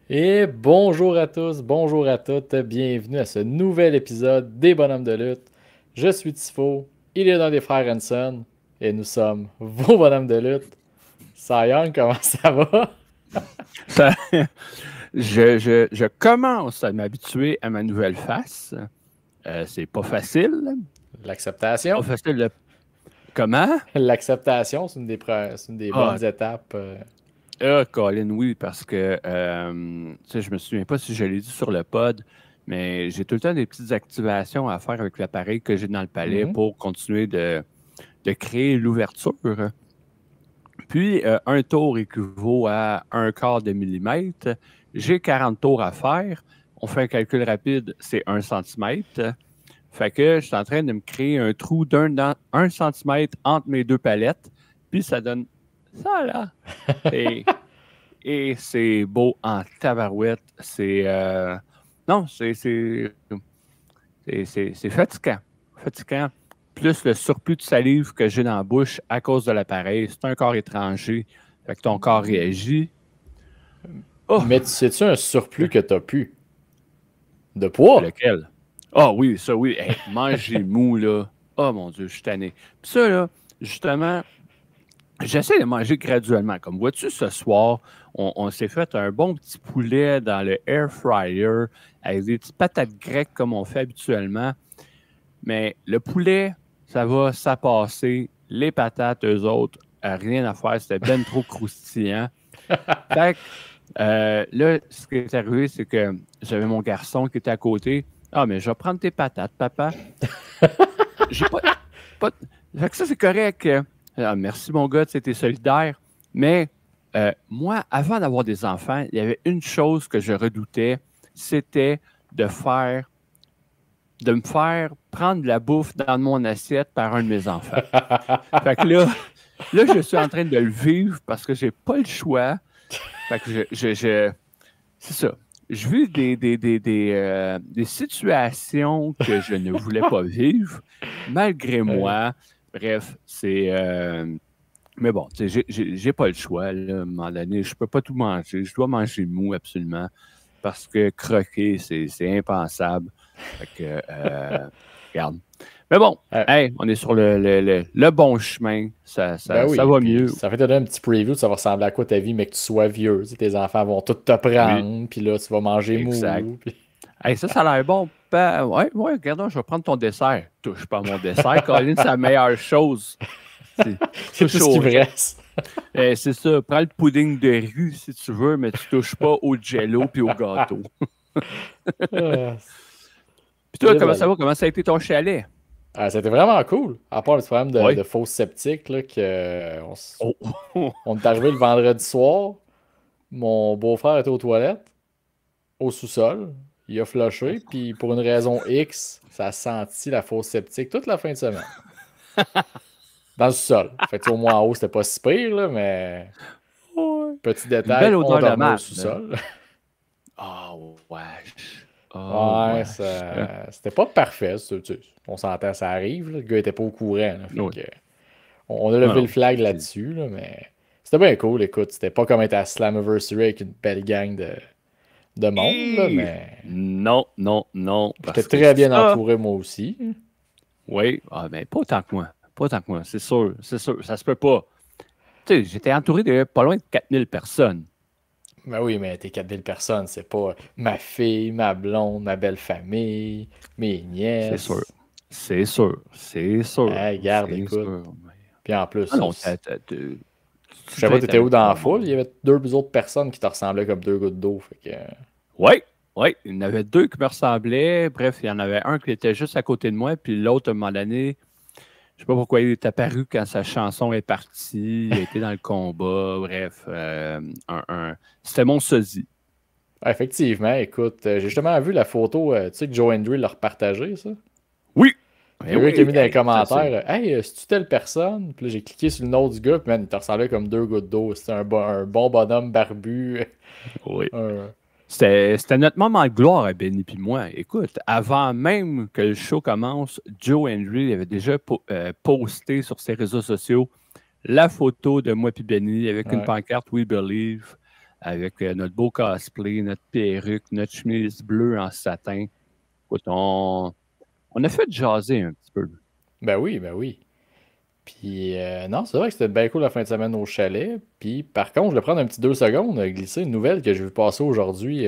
Et bonjour à tous, bonjour à toutes, bienvenue à ce nouvel épisode des Bonhommes de lutte. Je suis Tifo, il est dans les frères Hanson, et nous sommes vos Bonhommes de lutte. Cy Young, comment ça va? Ça- je commence à m'habituer à ma nouvelle face. C'est pas facile. Pas L'acceptation. facile de... Comment? L'acceptation, c'est une des Ah, bonnes étapes. Colin, oui, parce que tu sais, je me souviens pas si je l'ai dit sur le pod, mais j'ai tout le temps des petites activations à faire avec l'appareil que j'ai dans le palais Mhm. pour continuer de créer l'ouverture. Puis, un tour équivaut à un quart de millimètre. J'ai 40 tours à faire. On fait un calcul rapide, c'est 1 centimètre. Fait que je suis en train de me créer un trou d'1 centimètre entre mes deux palettes. Puis, ça donne ça, là. Et, et c'est beau en tabarouette. Non, c'est fatigant. Fatigant. Plus le surplus de salive que j'ai dans la bouche à cause de l'appareil. C'est un corps étranger. Fait que ton corps réagit. Oh! Mais sais-tu un surplus que t'as pu? De poids? Lequel? Ah oui, ça oui. Hey, manger mou, là. Oh mon Dieu, je suis tanné. Puis ça, là, justement, j'essaie de manger graduellement. Comme vois-tu, ce soir, on s'est fait un bon petit poulet dans le air fryer avec des petites patates grecques comme on fait habituellement. Mais le poulet, ça passait. Les patates, eux autres, rien à faire. C'était ben trop croustillant. Fait que, là, ce qui est arrivé, c'est que j'avais mon garçon qui était à côté. Ah, mais je vais prendre tes patates, papa. J'ai pas... Fait que ça, c'est correct. Ah, merci, mon gars, tu étais solidaire. Mais moi, avant d'avoir des enfants, il y avait une chose que je redoutais, c'était de me faire prendre de la bouffe dans mon assiette par un de mes enfants. Fait que là, je suis en train de le vivre parce que j'ai pas le choix. Fait que c'est ça. Je vis des situations que je ne voulais pas vivre, malgré moi. Bref, mais bon, tu sais, j'ai pas le choix, là, à un moment donné. Je peux pas tout manger. Je dois manger mou, absolument. Parce que croquer, c'est impensable. Fait que, regarde. Mais bon, Euh, hey, on est sur le bon chemin. Ben Ça oui, va puis mieux. ça fait te donner un petit preview de ça va ressembler à quoi ta vie, mais que tu sois vieux. Tu sais, tes enfants vont tout te Oui, prendre, puis là, tu vas manger exact. mou. Hey, ça a l'air bon. Ben, ouais, regarde, je vais prendre ton dessert. Touche pas à mon dessert, Colin, c'est la meilleure chose. C'est tout Touche ce qui au. me reste. C'est ça, prends le pudding de rue si tu veux, mais tu touches pas au jello puis au gâteau. Ah, Puis toi, comment ça désolé. va? Comment ça a été ton chalet? Ah, c'était vraiment cool. À part le petit problème Oui. de fausse sceptique, là, Oh. on est arrivé le vendredi soir. Mon beau-frère était aux toilettes, au sous-sol. Il a flushé, puis pour une raison X, ça a senti la fausse sceptique toute la fin de semaine. Dans le sous-sol. Fait que, tu sais, au moins en haut, c'était pas si pire, là, mais Ouais. petit Une détail, belle on odeur de dormait au marde. sous-sol. Oh, wesh. Oh, Ouais, wesh. c'était pas parfait. On s'entend, ça arrive. Là. Le gars était pas au courant. Là. Fait Oui. que, on a Non, levé le non. flag là-dessus, là, mais c'était bien cool. Écoute, c'était pas comme être à Slammiversary avec une belle gang de monde, là, mais Non, non, non, j'étais parce que très bien ça, entouré moi aussi. oui, ah, ben, pas autant que moi. Pas autant que moi, c'est sûr, ça se peut pas. Tu sais, j'étais entouré de pas loin de 4000 personnes. Ben oui, mais t'es 4000 personnes, c'est pas ma fille, ma blonde, ma belle famille, mes C'est sûr. nièces. C'est sûr. C'est sûr. Hey, garde, C'est écoute. sûr. Puis en Ah plus, non, je tu sais pas, traites t'étais où avec dans ton la foule, il y monde. avait deux autres personnes qui te ressemblaient comme deux gouttes d'eau. Fait que, Oui, oui. Il y en avait deux qui me ressemblaient. Bref, il y en avait un qui était juste à côté de moi, puis l'autre, à un moment donné, je sais pas pourquoi il est apparu quand sa chanson est partie. Il a été dans le combat. Bref, c'était mon sosie. effectivement, écoute, j'ai justement vu la photo, tu sais que Joe Hendry l'a repartagé, ça. Oui! Il Ben y a un gars qui a oui! mis dans les Hey, ça, commentaires, c'est. Hey, c'est-tu telle personne? Puis là, j'ai cliqué sur le nom du gars, puis man, il te ressemblait comme deux gouttes d'eau. C'était un bon bonhomme barbu. Oui. un- C'était notre moment de gloire à Benny puis moi. Écoute, avant même que le show commence, Joe Hendry avait déjà posté sur ses réseaux sociaux la photo de moi puis Benny avec une Ouais. pancarte We Believe. avec notre beau cosplay, notre perruque, notre chemise bleue en satin. Écoute, on a fait jaser un petit peu. Ben oui, ben oui. Puis, non, c'est vrai que c'était bien cool la fin de semaine au chalet. Puis, par contre, je vais prendre un petit 2 secondes à glisser une nouvelle que j'ai vu passer aujourd'hui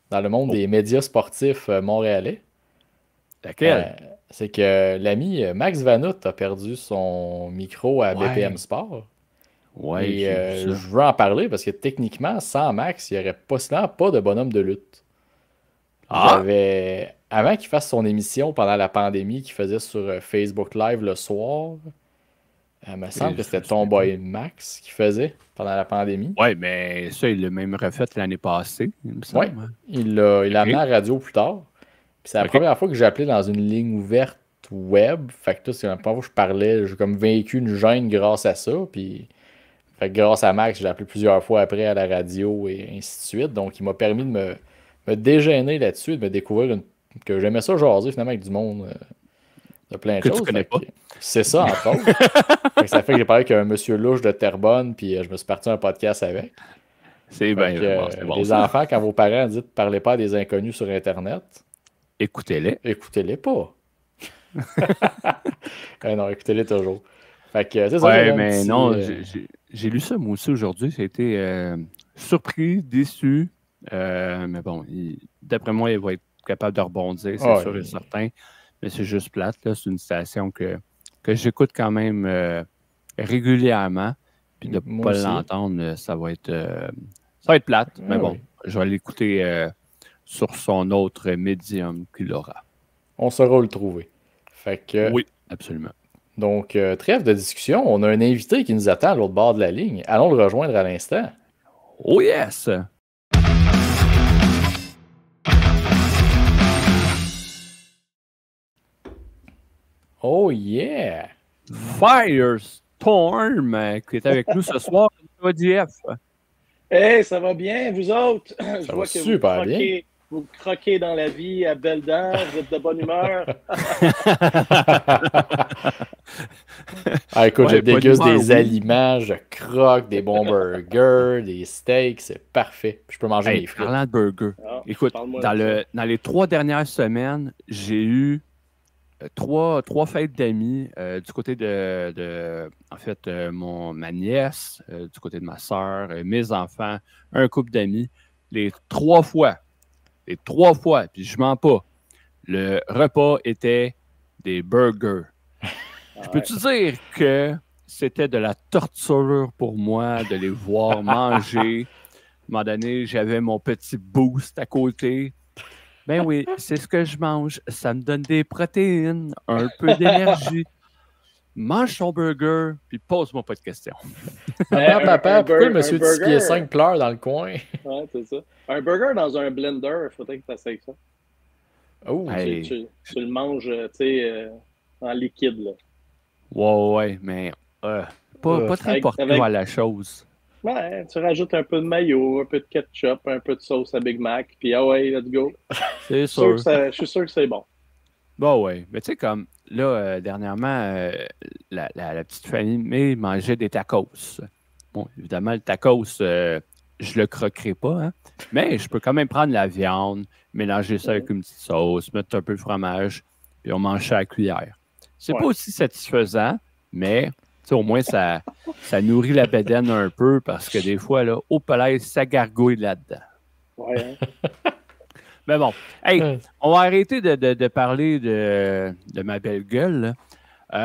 dans le monde Oh, des médias sportifs montréalais. Euh, laquelle? c'est que l'ami Max Vanout a perdu son micro à BPM Ouais, Sport. ouais, Et j'ai vu ça. je veux en parler parce que techniquement, sans Max, il n'y aurait possiblement pas de bonhomme de lutte. Ah! Avant qu'il fasse son émission pendant la pandémie qu'il faisait sur Facebook Live le soir, il me semble que Je c'était me souviens pas. Tomboy Max qui faisait pendant la pandémie. Ouais, mais ça, il l'a même refait l'année passée, il me Oui, semble. il l'a amené OK. à la radio plus tard. Puis c'est la OK. première fois que j'ai appelé dans une ligne ouverte web. Fait que c'est la première fois que je parlais. J'ai comme vaincu une gêne grâce à ça. Puis fait que grâce à Max, j'ai appelé plusieurs fois après à la radio et ainsi de suite. Donc il m'a permis de me dégêner là-dessus, de me découvrir que j'aimais ça jaser finalement avec du monde de plein de Que tu choses. connais Fait pas. que c'est ça, entre autres. Fait que ça fait que j'ai parlé avec un monsieur louche de Terrebonne, puis je me suis parti un podcast avec. C'est Fait bien, que bon, c'est bon les ça. enfants, quand vos parents disent ne parlez pas à des inconnus sur Internet, Écoutez-les. écoutez-les pas. Non, écoutez-les toujours. Fait que c'est ça, j'avais Ouais, un mais petit. non, j'ai lu ça moi aussi aujourd'hui. J'ai été surpris, déçu. Mais bon, d'après moi, il va être capable de rebondir, c'est sûr et certain. Mais c'est juste plate, là. C'est une station que j'écoute quand même régulièrement. Puis de ne Moi pas aussi. l'entendre, ça va être plate. Mais bon, Oui. je vais l'écouter sur son autre médium qu'il aura. On saura le trouver. Fait que, Oui, absolument. donc, trêve de discussion. On a un invité qui nous attend à l'autre bord de la ligne. Allons le rejoindre à l'instant. Oh yes! Oh yeah! Firestorm, qui est avec nous ce soir, ODF. Hey, ça va bien, vous autres? Je Ça va vois que super bien. vous croquez dans la vie à belle dents, vous êtes de bonne humeur. Ah, écoute, je Ouais, bonne déguste humeur, des oui. aliments, je croque des bons burgers, des steaks, c'est parfait. Je peux manger Hey, mes frites. parlant de burger, Ah, écoute, parle-moi dans, de ça. dans les 3 dernières semaines, j'ai eu trois fêtes d'amis du côté en fait, ma nièce, du côté de ma soeur, mes enfants, un couple d'amis. Les 3 fois, puis je mens pas, le repas était des burgers. Je peux-tu dire que c'était de la torture pour moi de les voir manger? À un moment donné, j'avais mon petit boost à côté. Ben oui, c'est ce que je mange. Ça me donne des protéines, un peu d'énergie. Mange ton burger, puis pose-moi pas de questions. Maman, papa, pourquoi le monsieur de 6 pieds burger, 5 pleure dans le coin? ouais, c'est ça. Un burger dans un blender, il faudrait que tu essayes ça. Oh, Hey. Tu le manges, tu sais, en liquide, là. Ouais, mais pas très porté à la chose. Ouais, tu rajoutes un peu de mayo, un peu de ketchup, un peu de sauce à Big Mac, puis ah ouais, let's go. C'est sûr. Je suis sûr que c'est bon. Bon, ouais. Mais tu sais, comme là, dernièrement, la petite famille mangeait des tacos. Bon, évidemment, le tacos, je le croquerai pas, hein, mais je peux quand même prendre la viande, mélanger ça avec une petite sauce, mettre un peu de fromage, puis on mange ça à la cuillère. C'est pas aussi satisfaisant, mais au moins ça nourrit la bédaine un peu parce que des fois, là, au palais, ça gargouille là-dedans. Ouais, hein? Mais bon, hey, on va arrêter de parler de ma belle gueule. On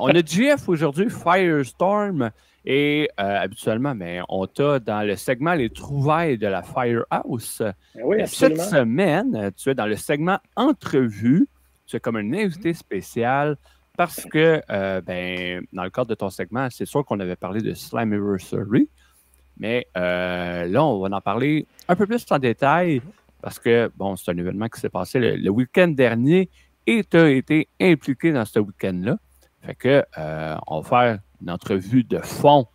a GF aujourd'hui, Firestorm, et habituellement, on t'a dans le segment Les trouvailles de la Firehouse. Oui, absolument. Cette semaine, tu es dans le segment Entrevue. Tu es comme un invité spécial parce que, dans le cadre de ton segment, c'est sûr qu'on avait parlé de Slammiversary, mais là, on va en parler un peu plus en détail. Parce que, bon, c'est un événement qui s'est passé le week-end dernier et tu as été impliqué dans ce week-end-là. Fait que, on va faire une entrevue de fond.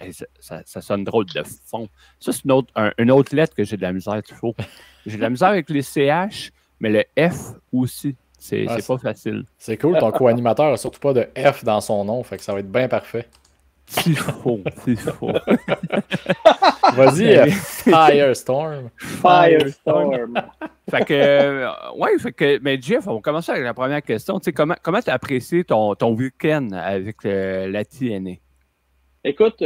Et ça sonne drôle, de fond. Ça, c'est une autre lettre que j'ai de la misère, il faut. J'ai de la misère avec les CH, mais le F aussi. C'est pas facile. C'est cool, ton co-animateur n'a surtout pas de F dans son nom, fait que ça va être bien parfait. Tifo. Vas-y, Firestorm. Firestorm. Fait que, mais Jeff, on va commencer avec la première question. Tu sais, comment tu as apprécié ton week-end avec la TNA? Écoute,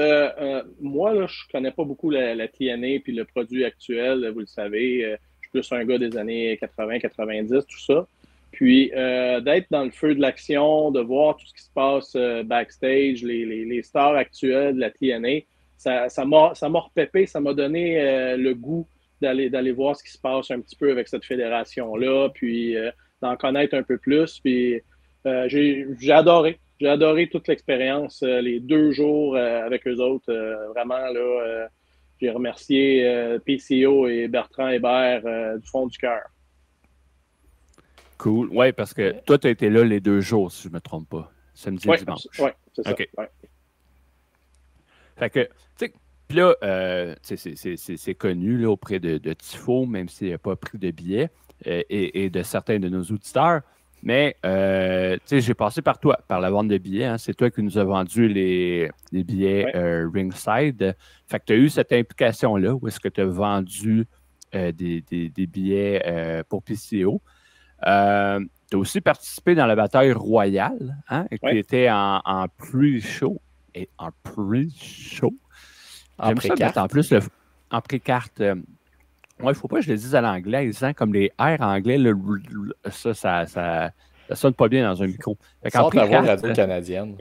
moi, là, je connais pas beaucoup la TNA puis le produit actuel, vous le savez. Je suis plus un gars des années 80, 90, tout ça. Puis, d'être dans le feu de l'action, de voir tout ce qui se passe backstage, les stars actuelles de la TNA, ça m'a repépé, ça m'a donné le goût d'aller voir ce qui se passe un petit peu avec cette fédération-là, puis d'en connaître un peu plus. Puis, j'ai adoré. J'ai adoré toute l'expérience, les 2 jours avec eux autres. Vraiment, là, j'ai remercié PCO et Bertrand Hébert du fond du cœur. Cool. Oui, parce que toi, tu as été là les 2 jours, si je ne me trompe pas. Samedi et dimanche. Oui, c'est ça. Okay. Ouais. Fait que, tu sais, puis là, c'est connu là, auprès de Tifo, même s'il n'a pas pris de billets, et de certains de nos auditeurs. Mais, tu sais, j'ai passé par toi, par la vente de billets. Hein. C'est toi qui nous as vendu les billets ringside. Fait que tu as eu cette implication-là, où est-ce que tu as vendu des billets pour PCO. Tu as aussi participé dans la bataille royale, hein, qui était en pre-show. Et en pre-show. J'aime ça mettre en plus en pré-carte. Il ne faut pas que je le dise à l'anglaise, hein, comme les R anglais, ça sonne pas bien dans un micro. Sors ta voix radio-canadienne.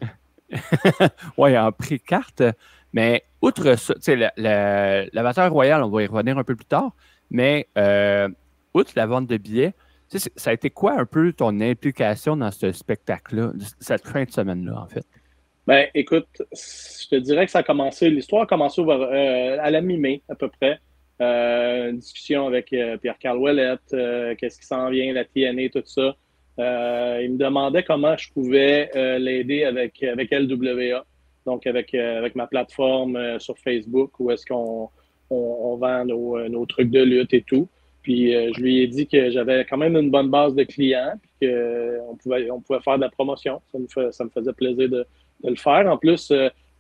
Oui, en pré-carte. Mais outre ça, la bataille royale, on va y revenir un peu plus tard, mais outre la vente de billets, ça a été quoi un peu ton implication dans ce spectacle-là, cette fin de semaine-là, en fait? Ben, écoute, je te dirais que l'histoire a commencé à la mi-mai, à peu près. Une discussion avec Pierre-Carl Ouellette, qu'est-ce qui s'en vient, la TNA, tout ça. Il me demandait comment je pouvais l'aider avec LWA, donc avec ma plateforme sur Facebook, où est-ce qu'on vend nos trucs de lutte et tout. Puis je lui ai dit que j'avais quand même une bonne base de clients, puis qu'on pouvait faire de la promotion. Ça me faisait plaisir de le faire. En plus,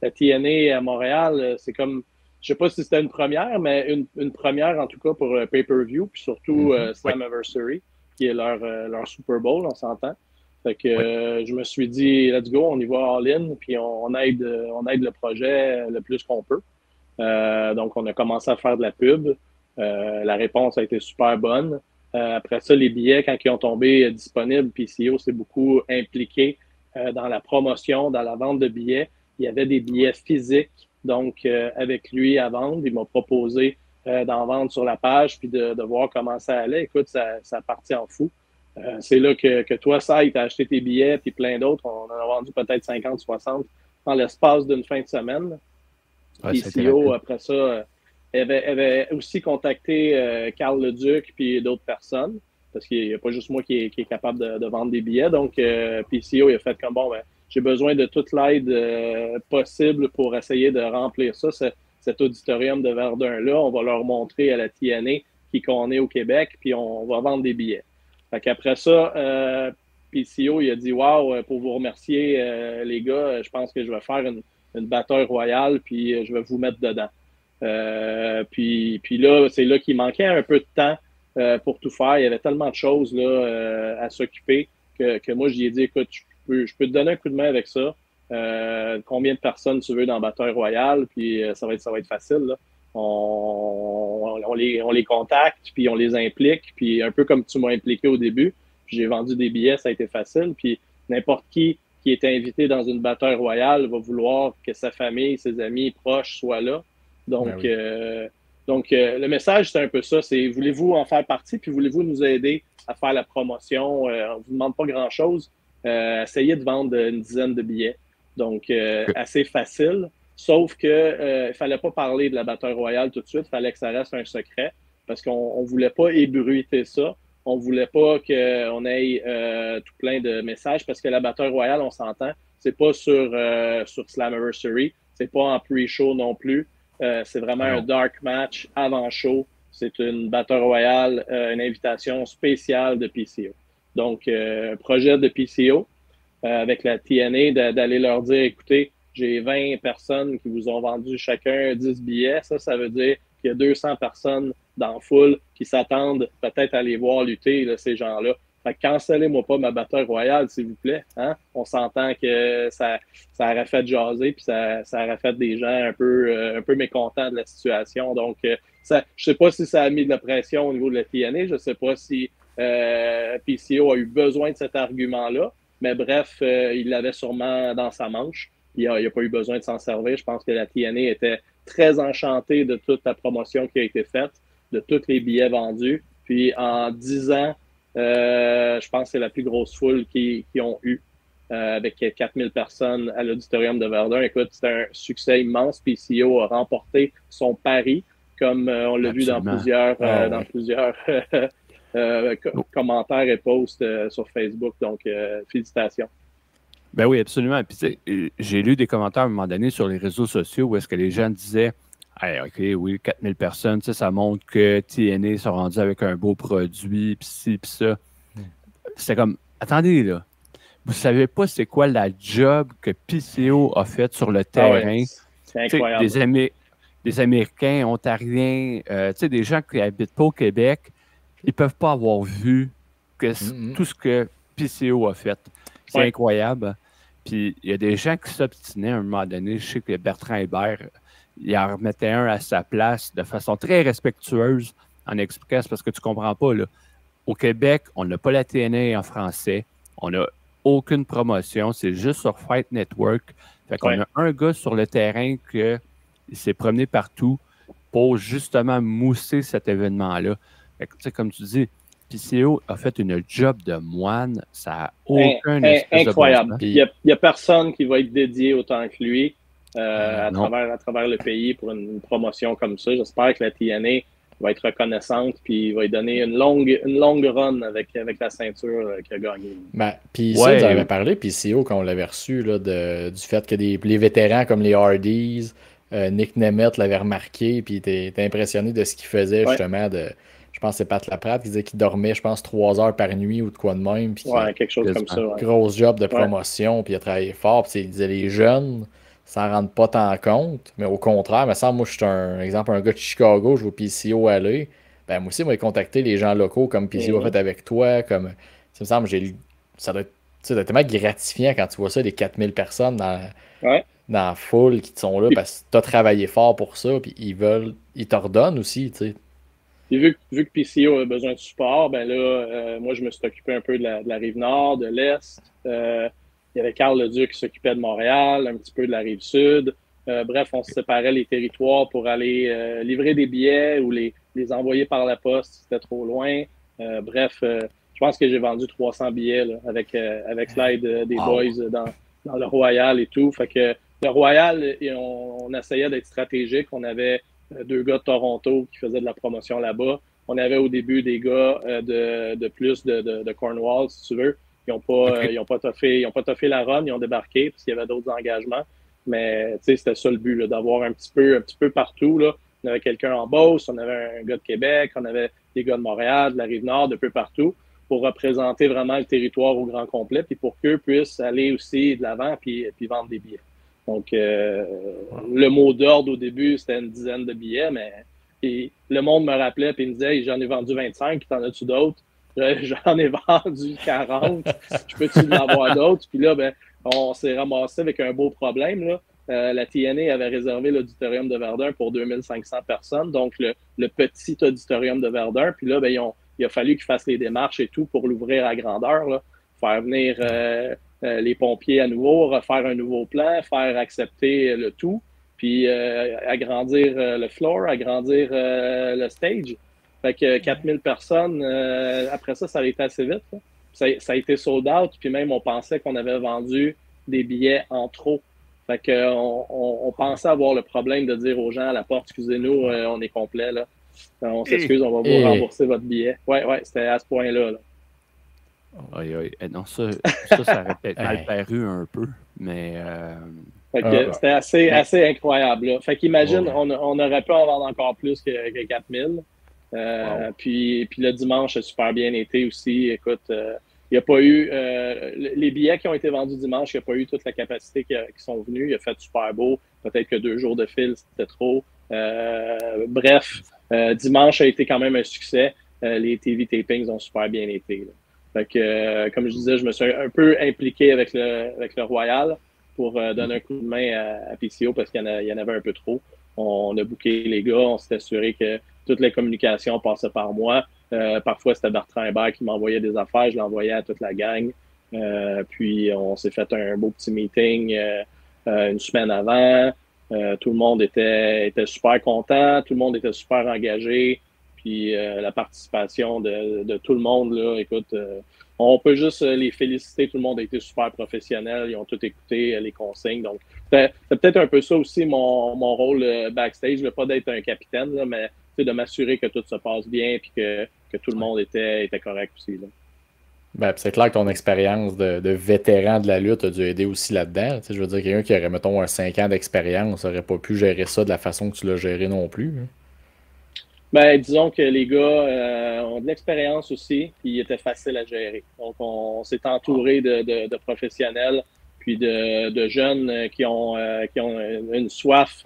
la TNA à Montréal, c'est comme, je sais pas si c'était une première, mais une première en tout cas pour pay-per-view, puis surtout Slammiversary, qui est leur Super Bowl, on s'entend. Fait que je me suis dit, let's go, on y va all-in, puis on aide le projet le plus qu'on peut. Donc, on a commencé à faire de la pub. La réponse a été super bonne. Après ça, les billets, quand ils ont tombé disponibles, PCO s'est beaucoup impliqué dans la promotion, dans la vente de billets. Il y avait des billets physiques, donc avec lui à vendre. Il m'a proposé d'en vendre sur la page puis de voir comment ça allait. Écoute, ça partit en fou. C'est là que toi, ça, tu as acheté tes billets puis plein d'autres. On en a vendu peut-être 50, 60 dans l'espace d'une fin de semaine. PCO, après ça, avait aussi contacté Carl Leduc puis d'autres personnes, parce qu'il n'y a pas juste moi qui est capable de vendre des billets. Donc, PCO, il a fait comme, bon, ben, j'ai besoin de toute l'aide possible pour essayer de remplir ça, cet auditorium de Verdun-là. On va leur montrer à la TNA qu'on est au Québec, puis on va vendre des billets. Fait qu'après ça, PCO, il a dit, wow, pour vous remercier, les gars, je pense que je vais faire une bataille royale, puis je vais vous mettre dedans. Puis là, c'est là qu'il manquait un peu de temps pour tout faire. Il y avait tellement de choses là, à s'occuper que moi, j'y ai dit, écoute, je peux te donner un coup de main avec ça. Combien de personnes tu veux dans Bataille Royale? Puis ça va être facile. Là. On les contacte, puis on les implique. Puis un peu comme tu m'as impliqué au début, puis j'ai vendu des billets, ça a été facile. Puis n'importe qui est invité dans une Bataille Royale va vouloir que sa famille, ses amis proches soient là. Donc, le message, c'est un peu ça. C'est voulez-vous en faire partie, puis voulez-vous nous aider à faire la promotion? On ne vous demande pas grand-chose. Essayez de vendre une dizaine de billets. Donc, assez facile. Sauf que il fallait pas parler de la bataille royale tout de suite. Il fallait que ça reste un secret parce qu'on ne voulait pas ébruiter ça. On ne voulait pas qu'on ait tout plein de messages parce que la bataille royale, on s'entend, c'est pas sur Slammiversary. C'est pas en pre-show non plus. C'est vraiment un dark match avant show. C'est une Battle Royale, une invitation spéciale de PCO. Donc, projet de PCO avec la TNA d'aller leur dire, écoutez, j'ai 20 personnes qui vous ont vendu chacun 10 billets. Ça veut dire qu'il y a 200 personnes dans la foule qui s'attendent peut-être à aller voir lutter, là, ces gens-là. Fait que cancellez-moi pas ma bataille royale, s'il vous plaît. Hein? On s'entend que ça aurait fait jaser, puis ça aurait fait des gens un peu mécontents de la situation. Donc, je sais pas si ça a mis de la pression au niveau de la TNA. Je sais pas si PCO a eu besoin de cet argument-là. Mais bref, il l'avait sûrement dans sa manche. Il n'a pas eu besoin de s'en servir. Je pense que la TNA était très enchantée de toute la promotion qui a été faite, de tous les billets vendus. Puis en 10 ans, je pense que c'est la plus grosse foule qu'ils ont eu, avec 4000 personnes à l'auditorium de Verdun. Écoute, c'était un succès immense. PCO a remporté son pari, comme on l'a vu dans plusieurs, commentaires et posts sur Facebook. Donc, félicitations. Ben oui, absolument. Puis, j'ai lu des commentaires à un moment donné sur les réseaux sociaux où est-ce que les gens disaient hey, OK, oui, 4000 personnes, ça montre que TNA sont rendus avec un beau produit, puis ci, puis ça. C'était comme, attendez, là, vous savez pas c'est quoi la job que PCO a fait sur le terrain. C'est incroyable. Des Américains, Ontariens, des gens qui habitent pas au Québec, ils peuvent pas avoir vu tout ce que PCO a fait. C'est incroyable. Puis il y a des gens qui s'obstinaient à un moment donné. Je sais que Bertrand Hébert, il en remettait un à sa place de façon très respectueuse en expliquant, c'est parce que tu comprends pas, là. Au Québec, on n'a pas la TNA en français. On n'a aucune promotion. C'est juste sur Fight Network. Fait qu'on a un gars sur le terrain qui s'est promené partout pour justement mousser cet événement-là. Fait que, comme tu dis, PCO a fait une job de moine. Ça n'a aucun espèce incroyable. de bon sens. Il n'y a personne qui va être dédié autant que lui à travers le pays pour une promotion comme ça. J'espère que la TNA va être reconnaissante puis va lui donner une longue run avec la ceinture qu'il a gagnée. Puis ça, vous en avez parlé, PCO, quand on l'avait reçu, là, du fait que les vétérans comme les Hardys, Nick Nemeth l'avait remarqué, puis t'es impressionné de ce qu'il faisait, justement, je pense que c'est Pat Laprade qui disait qu'il dormait, je pense, 3 heures par nuit ou de quoi de même. Puis quelque chose comme ça. Grosse job de promotion, puis il a travaillé fort. Puis il disait les jeunes s'en rendent pas tant compte, mais au contraire, me semble, moi, je suis un gars de Chicago, je vois PCO aller. Ben, moi aussi, moi, contacter les gens locaux comme PCO a fait avec toi. Comme, ça me semble, ça doit être tellement gratifiant quand tu vois ça, des 4000 personnes dans la foule qui sont là parce que tu as travaillé fort pour ça, puis ils t'ordonnent aussi, tu sais. Puis vu que PCO a besoin de support, ben là, moi, je me suis occupé un peu de la Rive-Nord, de l'Est. Il y avait Carl Leduc qui s'occupait de Montréal, un petit peu de la Rive-Sud. Bref, on se séparait les territoires pour aller livrer des billets ou les envoyer par la poste si c'était trop loin. Je pense que j'ai vendu 300 billets là, avec l'aide des boys dans le Royal et tout. Fait que le Royal, on essayait d'être stratégique. On avait 2 gars de Toronto qui faisaient de la promotion là-bas. On avait au début des gars de plus de Cornwall, si tu veux. Ils n'ont pas toffé la run, ils ont débarqué parce qu'il y avait d'autres engagements. Mais c'était ça le but, là, d'avoir un petit peu partout. Là. On avait quelqu'un en Beauce, on avait un gars de Québec, on avait des gars de Montréal, de la Rive-Nord, de peu partout, pour représenter vraiment le territoire au grand complet, puis pour qu'eux puissent aller aussi de l'avant puis vendre des billets. Donc, le mot d'ordre au début, c'était une dizaine de billets, mais le monde me rappelait et me disait hey, j'en ai vendu 25, t'en as-tu d'autres? J'en ai vendu 40, je peux-tu en avoir d'autres? Puis là, on s'est ramassé avec un beau problème. Là. La TNA avait réservé l'auditorium de Verdun pour 2500 personnes, donc le petit auditorium de Verdun. Puis là, il a fallu qu'ils fassent les démarches et tout pour l'ouvrir à grandeur, là. Faire venir les pompiers à nouveau, refaire un nouveau plan, faire accepter le tout, puis agrandir le floor, agrandir le stage. Fait que 4000 personnes, après ça a été assez vite. Ça a été sold out, puis même on pensait qu'on avait vendu des billets en trop. Fait que on pensait avoir le problème de dire aux gens à la porte, excusez-nous, on est complet, là. On s'excuse, on va vous rembourser votre billet. Ouais, c'était à ce point-là, là. Non, ça aurait peut-être mal paru un peu, mais... Fait que c'était assez incroyable, là. Fait qu'imagine, on aurait pu en vendre encore plus que 4000. Puis le dimanche a super bien été aussi. Écoute, il Il n'y a pas eu les billets qui ont été vendus dimanche, il n'y a pas eu toute la capacité qui sont venus. Il a fait super beau. Peut-être que 2 jours de fil, c'était trop. Bref, dimanche a été quand même un succès. Les TV tapings ont super bien été. Là. Fait que, comme je disais, je me suis un peu impliqué avec le Royal pour donner un coup de main à PCO parce qu'il y en avait un peu trop. On a booké les gars, on s'est assuré que toutes les communications passaient par moi. Parfois, c'était Bertrand Hébert qui m'envoyait des affaires, je l'envoyais à toute la gang. Puis, on s'est fait un beau petit meeting une semaine avant. Tout le monde était super content, tout le monde était super engagé. Puis, la participation de tout le monde, là, écoute, on peut juste les féliciter. Tout le monde a été super professionnel. Ils ont tout écouté, les consignes. Donc, c'est peut-être un peu ça aussi mon rôle backstage. Pas d'être un capitaine, là, mais de m'assurer que tout se passe bien et que tout le monde était correct aussi. Là. Ben, c'est clair que ton expérience de vétéran de la lutte a dû aider aussi là-dedans. Je veux dire, quelqu'un qui aurait, mettons, un 5 ans d'expérience n'aurait pas pu gérer ça de la façon que tu l'as géré non plus. Hein. Ben, disons que les gars ont de l'expérience aussi, puis ils étaient faciles à gérer. Donc, on s'est entouré de professionnels, puis de jeunes qui ont une soif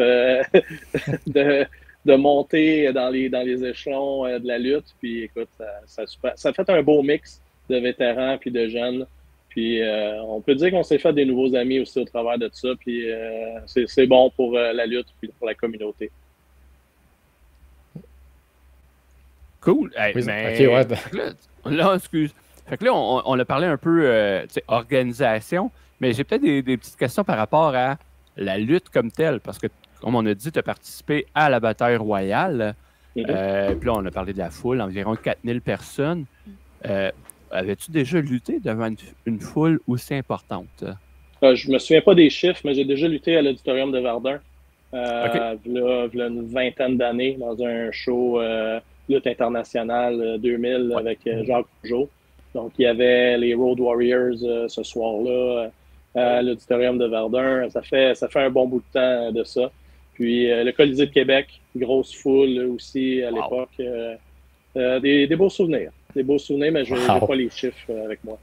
de monter dans les échelons de la lutte. Puis, écoute, ça fait un beau mix de vétérans puis de jeunes. Puis, on peut dire qu'on s'est fait des nouveaux amis aussi au travers de ça. Puis, c'est bon pour la lutte puis pour la communauté. Cool. Hey, oui, mais... OK, ouais. Là, excuse. Fait que là, on a parlé un peu organisation, mais j'ai peut-être des petites questions par rapport à la lutte comme telle, parce que, comme on a dit, tu as participé à la bataille royale. Puis là, on a parlé de la foule, environ 4000 personnes. Avais-tu déjà lutté devant une foule aussi importante? Je me souviens pas des chiffres, mais j'ai déjà lutté à l'Auditorium de Verdun. Okay. V'là une vingtaine d'années dans un show lutte internationale 2000 avec Jacques Rougeau. Donc, il y avait les Road Warriors ce soir-là à l'Auditorium de Verdun. Ça fait un bon bout de temps de ça. Puis, le Colisée de Québec, grosse foule aussi à l'époque. Des beaux souvenirs. Des beaux souvenirs, mais je n'ai pas les chiffres avec moi.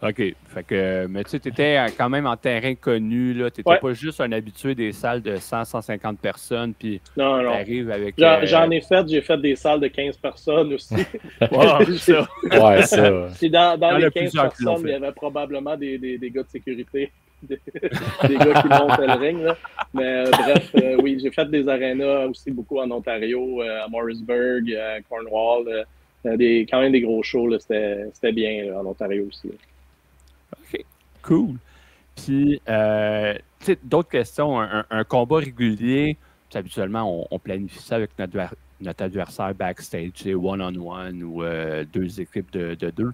OK. Fait que, mais tu sais, tu étais quand même en terrain connu. Tu n'étais pas juste un habitué des salles de 100-150 personnes. Puis tu arrives avec. J'en ai fait. J'ai fait des salles de 15 personnes aussi. ça. Ouais, ça. Puis dans les 15 personnes, il y avait probablement des gars de sécurité. des gars qui montent le ring. Là. Mais bref, oui, j'ai fait des arénas aussi beaucoup en Ontario, à Morrisburg, à Cornwall. Quand même des gros shows. C'était bien là, en Ontario aussi. Là. OK, cool. Puis, d'autres questions. Un combat régulier, habituellement, on planifie ça avec notre adversaire backstage, one-on-one ou 2 équipes de 2.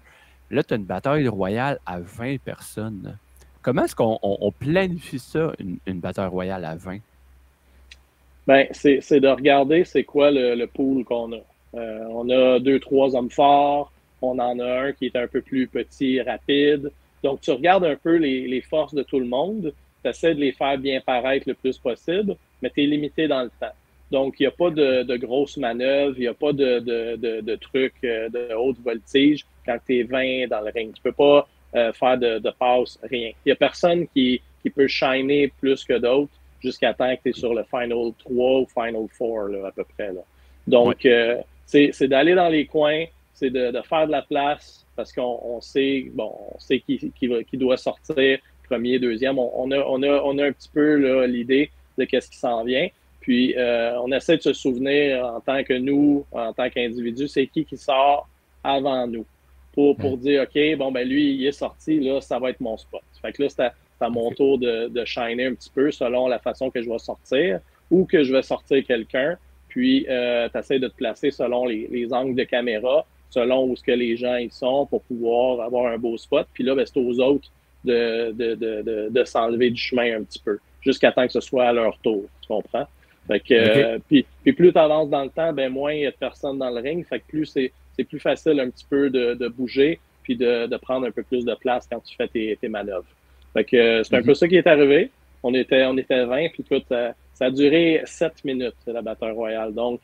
Là, tu as une bataille royale à 20 personnes. Comment est-ce qu'on planifie ça, une bataille royale à 20? Ben, c'est de regarder c'est quoi le pool qu'on a. On a 2-3 hommes forts. On en a un qui est un peu plus petit, rapide. Donc, tu regardes un peu les forces de tout le monde. Tu essaies de les faire bien paraître le plus possible, mais tu es limité dans le temps. Donc, il n'y a pas de grosses manœuvres. Il n'y a pas de trucs de haute voltige quand tu es 20 dans le ring. Tu peux pas faire de passe, rien. Il n'y a personne qui peut shiner plus que d'autres jusqu'à temps que tu es sur le Final 3 ou Final 4, là, à peu près. Là. Donc, c'est d'aller dans les coins, c'est de faire de la place parce qu'on sait, qui doit sortir premier, deuxième. On a un petit peu l'idée de qu'est-ce qui s'en vient. Puis, on essaie de se souvenir en tant que nous, en tant qu'individu, c'est qui sort avant nous. Pour dire, OK, lui, il est sorti, là, ça va être mon spot. Fait que là, c'est à mon tour de shiner un petit peu selon la façon que je vais sortir ou que je vais sortir quelqu'un. Puis, tu essaies de te placer selon les angles de caméra, selon où ce que les gens ils sont pour pouvoir avoir un beau spot. Puis là, c'est aux autres de s'enlever du chemin un petit peu, jusqu'à temps que ce soit à leur tour. Tu comprends? Fait que, puis plus tu avances dans le temps, moins il y a de personnes dans le ring. Fait que plus c'est plus facile un petit peu de bouger puis de prendre un peu plus de place quand tu fais tes manœuvres. Fait que c'est un peu ça qui est arrivé. On était 20, puis écoute, ça a duré 7 minutes, la bataille royale. Donc,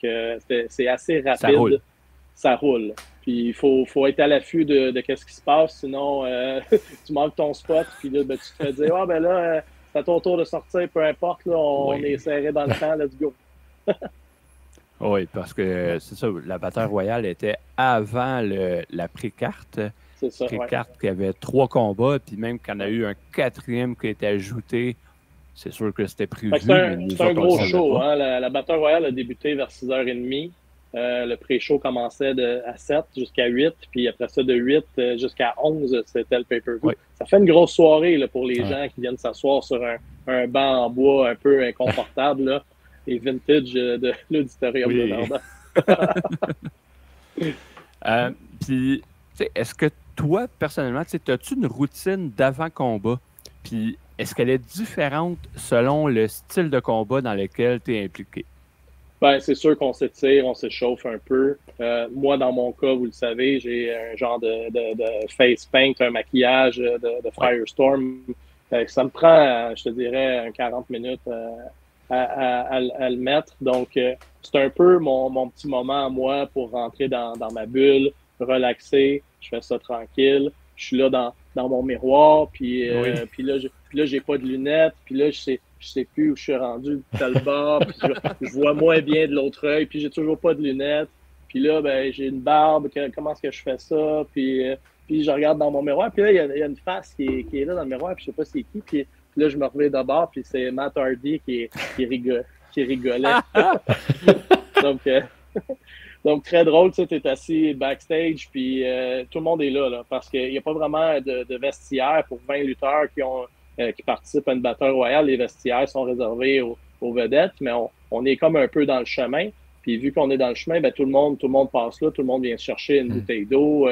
c'est assez rapide. ça roule. Puis il faut être à l'affût de ce qui se passe, sinon tu manques ton spot, puis là, ben, tu te fais dire « Ah, ben là, c'est à ton tour de sortir, peu importe, là, on est serré dans le temps, let's go. » Oui, parce que c'est ça, la bataille royale était avant la pré-carte. C'est ça, Pré-carte qui avait 3 combats, puis même quand on a eu un 4e qui a été ajouté, c'est sûr que c'était prévu. C'est un gros show. Hein? La bataille royale a débuté vers 6h30. Le pré-show commençait à 7 jusqu'à 8, puis après ça, de 8 jusqu'à 11, c'était le pay-per-view. Oui. Ça fait une grosse soirée là, pour les gens qui viennent s'asseoir sur un banc en bois un peu inconfortable, là, et vintage de l'auditorium de Normand. Puis, est-ce que toi, personnellement, as-tu une routine d'avant-combat? Puis, est-ce qu'elle est différente selon le style de combat dans lequel tu es impliqué? Ben, c'est sûr qu'on s'étire, on s'échauffe un peu. Moi, dans mon cas, vous le savez, j'ai un genre de face paint, un maquillage de Firestorm. Ça me prend, je te dirais, 40 minutes à le mettre. Donc, c'est un peu mon petit moment à moi pour rentrer dans ma bulle, relaxer. Je fais ça tranquille. Je suis là dans mon miroir, puis là, j'ai pas de lunettes, puis là, je sais plus où je suis rendu de tel bord, puis je vois moins bien de l'autre œil, puis j'ai toujours pas de lunettes. Puis là, ben, j'ai une barbe, comment est-ce que je fais ça? Puis je regarde dans mon miroir, puis là, il y a une face qui est là dans le miroir, puis je sais pas c'est qui, puis là, je me reviens d'abord, puis c'est Matt Hardy qui rigolait. Donc, très drôle, tu sais, t'es assis backstage, puis tout le monde est là parce qu'il n'y a pas vraiment de vestiaire pour 20 lutteurs qui participent à une bataille royale. Les vestiaires sont réservés aux vedettes, mais on est comme un peu dans le chemin. Puis vu qu'on est dans le chemin, ben, tout le monde passe là, tout le monde vient chercher une bouteille d'eau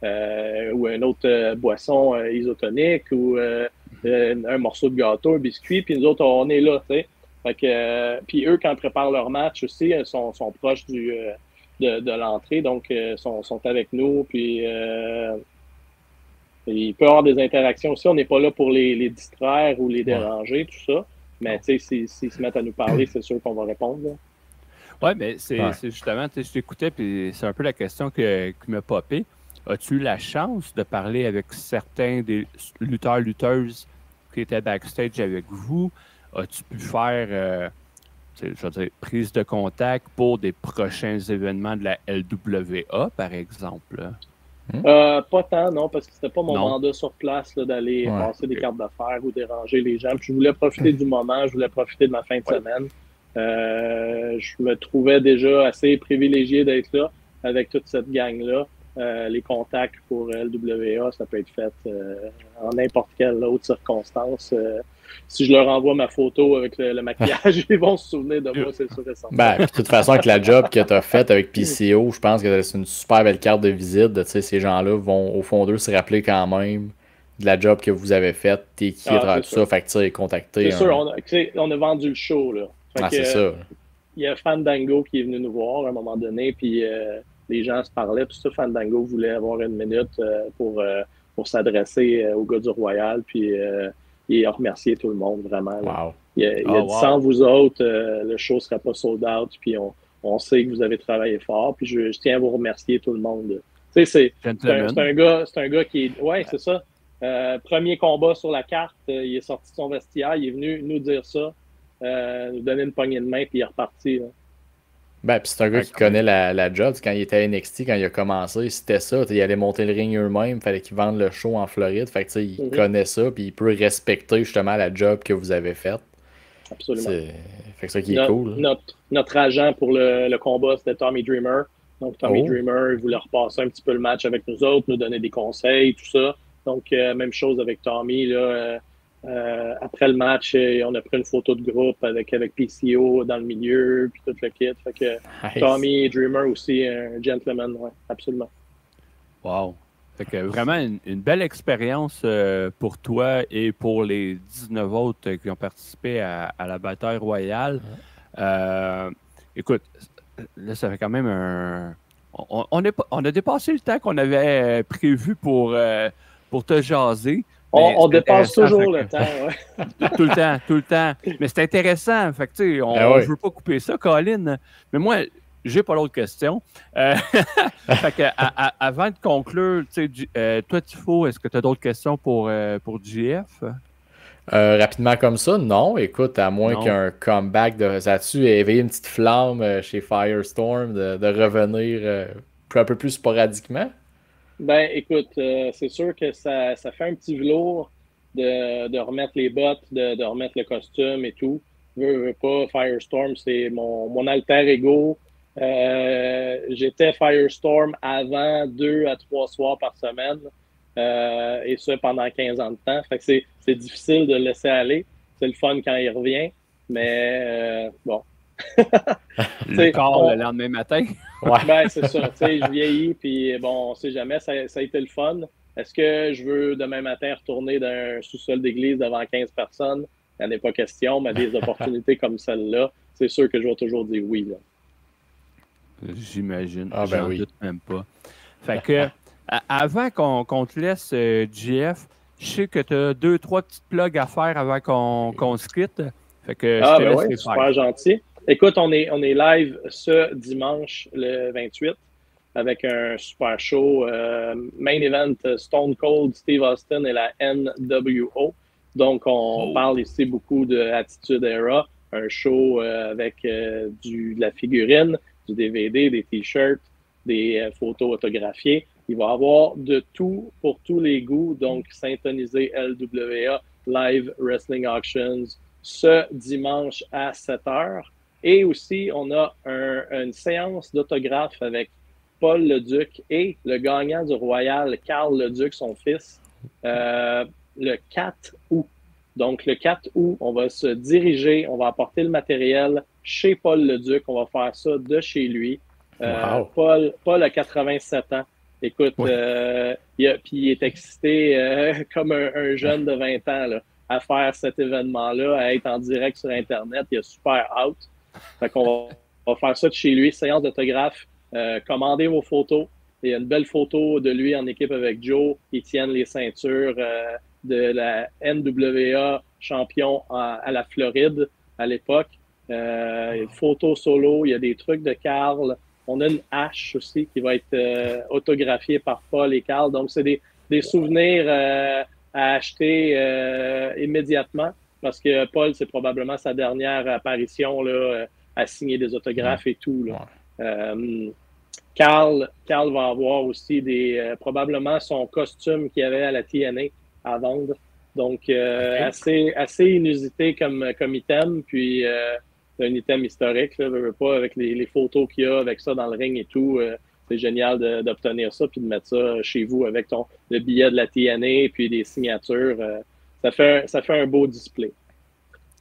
ou une autre boisson isotonique ou un morceau de gâteau, un biscuit, puis nous autres, on est là, tu sais. Fait que, puis eux, quand ils préparent leur match aussi, sont proches de l'entrée, donc sont avec nous, puis il peut y avoir des interactions aussi. On n'est pas là pour les distraire ou les déranger, tout ça, mais tu sais, s'ils se mettent à nous parler, c'est sûr qu'on va répondre. Oui, mais c'est justement, je t'écoutais, puis c'est un peu la question qui m'a popé. As-tu eu la chance de parler avec certains des lutteurs-lutteuses qui étaient backstage avec vous? As-tu pu faire je veux dire, prise de contact pour des prochains événements de la LWA, par exemple? Pas tant, non, parce que c'était pas mon mandat sur place d'aller passer des cartes d'affaires ou déranger les gens. Puis je voulais profiter du moment, je voulais profiter de ma fin de semaine. Je me trouvais déjà assez privilégié d'être là avec toute cette gang-là. Les contacts pour LWA, ça peut être fait en n'importe quelle autre circonstance. Si je leur envoie ma photo avec le maquillage, ils vont se souvenir de moi, c'est sûr et certain. Ben, de toute façon, avec la job que tu as faite avec PCO, je pense que c'est une super belle carte de visite. Ces gens-là vont, au fond d'eux, se rappeler quand même de la job que vous avez faite, t'es qui tout ça, fait que tu sais, contacter. C'est sûr, on a vendu le show, là. C'est ça. Il y a Fandango qui est venu nous voir à un moment donné, puis les gens se parlaient, puis ça, Fandango voulait avoir une minute pour s'adresser aux gars du Royal, puis et remercier tout le monde, vraiment. Wow. Il a dit, sans vous autres, le show ne serait pas sold out, puis on sait que vous avez travaillé fort, puis je tiens à vous remercier tout le monde. Tu sais, c'est un gars qui est... Ouais, c'est ça. Premier combat sur la carte, il est sorti de son vestiaire, il est venu nous dire ça, nous donner une poignée de main, puis il est reparti. Là. Ben, puis c'est un gars qui connaît la job. Quand il était à NXT, quand il a commencé, c'était ça. Il allait monter le ring eux-mêmes. Il fallait qu'il vende le show en Floride. Fait que il connaît ça. Puis il peut respecter justement la job que vous avez faite. Absolument. Fait que ça qui est cool. Notre agent pour le combat, c'était Tommy Dreamer. Donc Tommy Dreamer, il voulait repasser un petit peu le match avec nous autres, nous donner des conseils, tout ça. Donc même chose avec Tommy. Là, après le match, on a pris une photo de groupe avec PCO dans le milieu, puis tout le kit. Fait que nice. Tommy Dreamer aussi, un gentleman, ouais, absolument. Wow. Fait que vraiment une belle expérience pour toi et pour les 19 autres qui ont participé à la bataille royale. Écoute, là, ça fait quand même un... On a dépassé le temps qu'on avait prévu pour te jaser. On dépasse toujours le temps, ouais. Tout le temps. Mais c'est intéressant. Fait que, tu sais, on ne veut pas couper ça, Colin. Mais moi, j'ai pas d'autres questions. Fait que, avant de conclure, toi, Tifo, est-ce que tu as d'autres questions pour JF? Rapidement comme ça, non. Écoute, à moins Non. qu'un comeback de ça-tu éveillé une petite flamme chez Firestorm de revenir un peu plus sporadiquement. Ben, écoute, c'est sûr que ça fait un petit velours de remettre les bottes, de remettre le costume et tout. Veux pas, Firestorm, c'est mon alter ego. J'étais Firestorm avant 2 à 3 soirs par semaine, et ça pendant 15 ans de temps. Fait que c'est difficile de le laisser aller. C'est le fun quand il revient, mais bon. Le corps le lendemain matin. Ouais. Ben, c'est ça. Tu sais, je vieillis, puis bon, on sait jamais. Ça a été le fun. Est-ce que je veux demain matin retourner dans un sous-sol d'église devant 15 personnes? Il n'y en a pas question, mais des opportunités comme celle-là, c'est sûr que je vais toujours dire oui. Là. J'imagine. Ah, ben J'en oui. doute même pas. Fait que, avant qu'on te laisse, JF, je sais que tu as 2-3 petites plugs à faire avant qu'on se quitte. Fait que je te laisse les super faire. gentil. Écoute, on est live ce dimanche, le 28, avec un super show. Main event Stone Cold, Steve Austin et la NWO. Donc, on parle ici beaucoup de Attitude Era, un show avec de la figurine, du DVD, des t-shirts, des photos autographiées. Il va y avoir de tout pour tous les goûts. Donc, synthonisez LWA, Live Wrestling Auctions, ce dimanche à 7h. Et aussi, on a une séance d'autographes avec Paul Leduc et le gagnant du Royal, Carl Leduc, son fils, le 4 août. Donc, le 4 août, on va se diriger, on va apporter le matériel chez Paul Leduc. On va faire ça de chez lui. Wow. Paul a 87 ans. Écoute, Oui. puis il est excité comme un jeune de 20 ans là, à faire cet événement-là, à être en direct sur Internet. Il est super out. Fait qu'on va faire ça de chez lui, séance d'autographe. Commandez vos photos. Il y a une belle photo de lui en équipe avec Joe. Ils tiennent les ceintures de la NWA champion à la Floride à l'époque. Il y a une photo solo. Il y a des trucs de Carl. On a une hache aussi qui va être autographiée par Paul et Carl. Donc, c'est des souvenirs à acheter immédiatement parce que Paul, c'est probablement sa dernière apparition là, à signer des autographes et tout. Là. Carl va avoir aussi probablement son costume qu'il y avait à la TNA à vendre. Donc, assez inusité comme item. Puis, c'est un item historique, là, veux pas, avec les photos qu'il y a avec ça dans le ring et tout. C'est génial d'obtenir ça puis de mettre ça chez vous avec le billet de la TNA puis des signatures. Ça fait un beau display.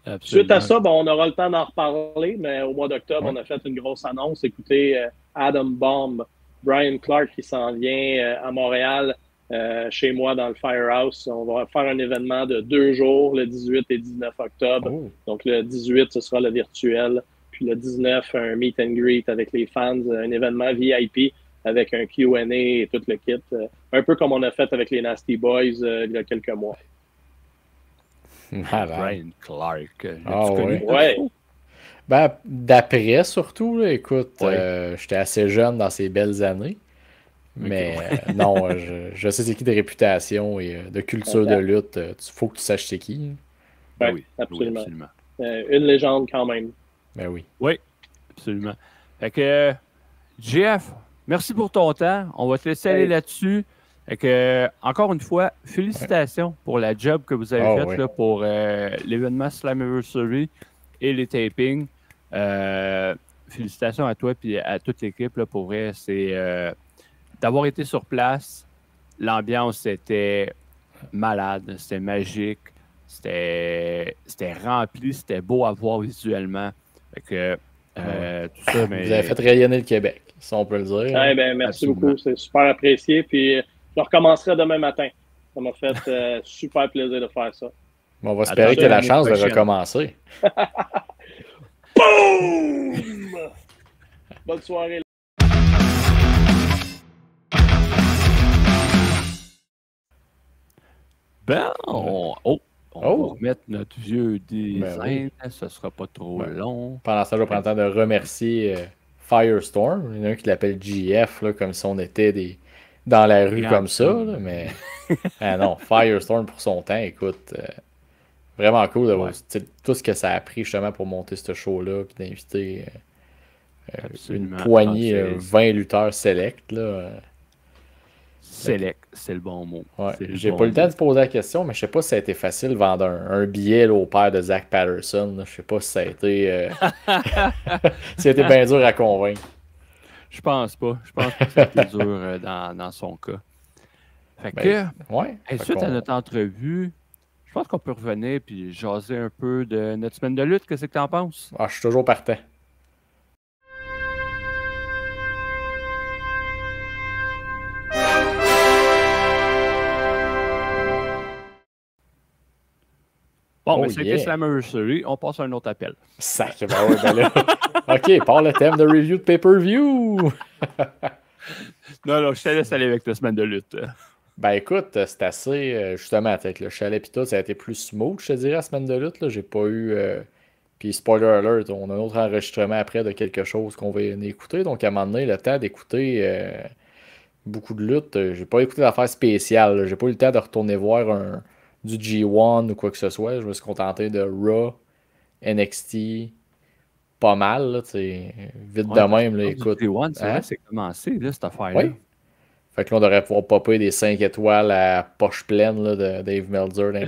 Absolument. Suite à ça, bon, on aura le temps d'en reparler, mais au mois d'octobre, on a fait une grosse annonce. Écoutez, Adam Bomb, Brian Clark qui s'en vient à Montréal, chez moi dans le Firehouse. On va faire un événement de 2 jours, le 18 et 19 octobre. Oh. Donc le 18, ce sera le virtuel. Puis le 19, un meet and greet avec les fans, un événement VIP avec un Q&A et tout le kit. Un peu comme on a fait avec les Nasty Boys il y a quelques mois. Brian Clark. Ah, ouais. Ouais. Ben, d'après, surtout, là, écoute, Ouais. j'étais assez jeune dans ces belles années. Mais non, je sais c'est qui de réputation et de culture de lutte. Il faut que tu saches c'est qui. Ouais, Oui, absolument. absolument. Une légende quand même. Ben oui. Oui, absolument. Fait que, Jeff, merci pour ton temps. On va te laisser aller là-dessus. Fait que, encore une fois, félicitations pour la job que vous avez faite là, pour l'événement Slammiversary et les tapings. Félicitations à toi et à toute l'équipe. Là, pour vrai, c'est d'avoir été sur place. L'ambiance était malade, c'était magique, c'était rempli, c'était beau à voir visuellement. Fait que, tout ça, mais... Vous avez fait rayonner le Québec, si on peut le dire. Eh ben, merci beaucoup, c'est super apprécié. Puis je recommencerai demain matin. Ça m'a fait super plaisir de faire ça. On va espérer que tu aies la chance de recommencer. Boum! Bonne soirée. Ben, on va remettre notre vieux design. Ça sera pas trop long. Pendant ça, je vais prendre le temps de remercier Firestorm. Il y en a un qui l'appelle GF, là, comme si on était dans la rue Regarde comme ça. Là, mais ah non, Firestorm pour son temps, écoute, vraiment cool d'avoir tout ce que ça a pris justement pour monter ce show-là, puis d'inviter une poignée, 20 lutteurs select. Là. Select, c'est le bon mot. Ouais. J'ai pas eu le temps de poser la question, mais je sais pas si ça a été facile de vendre un billet là, au père de Zach Patterson. Là. Je sais pas si ça a été, si ça a été bien dur à convaincre. Je pense pas. Je pense pas que ça a été dur dans son cas. Fait que, suite à notre entrevue, je pense qu'on peut revenir et jaser un peu de notre semaine de lutte. Qu'est-ce que tu en penses? Ah, je suis toujours partant. Bon, mais c'était Slammiversary. On passe à un autre appel. Sacré, ben là. OK, par le thème de review de pay-per-view. Non, je te laisse aller avec ta semaine de lutte. Ben écoute, c'est assez, justement, avec le chalet pis tout, ça a été plus smooth, je te dirais, la semaine de lutte. J'ai pas eu... Puis spoiler alert, on a un autre enregistrement après de quelque chose qu'on va écouter. Donc à un moment donné, le temps d'écouter beaucoup de lutte, j'ai pas écouté d'affaires spéciales. J'ai pas eu le temps de retourner voir du G1 ou quoi que ce soit. Je me suis contenté de Raw, NXT, pas mal, là, vite de même, là, écoute. G1, c'est vrai, c'est commencé, là, cette affaire-là. Oui. Fait que là, on devrait pouvoir popper des 5 étoiles à poche pleine là, de Dave Meltzer dans les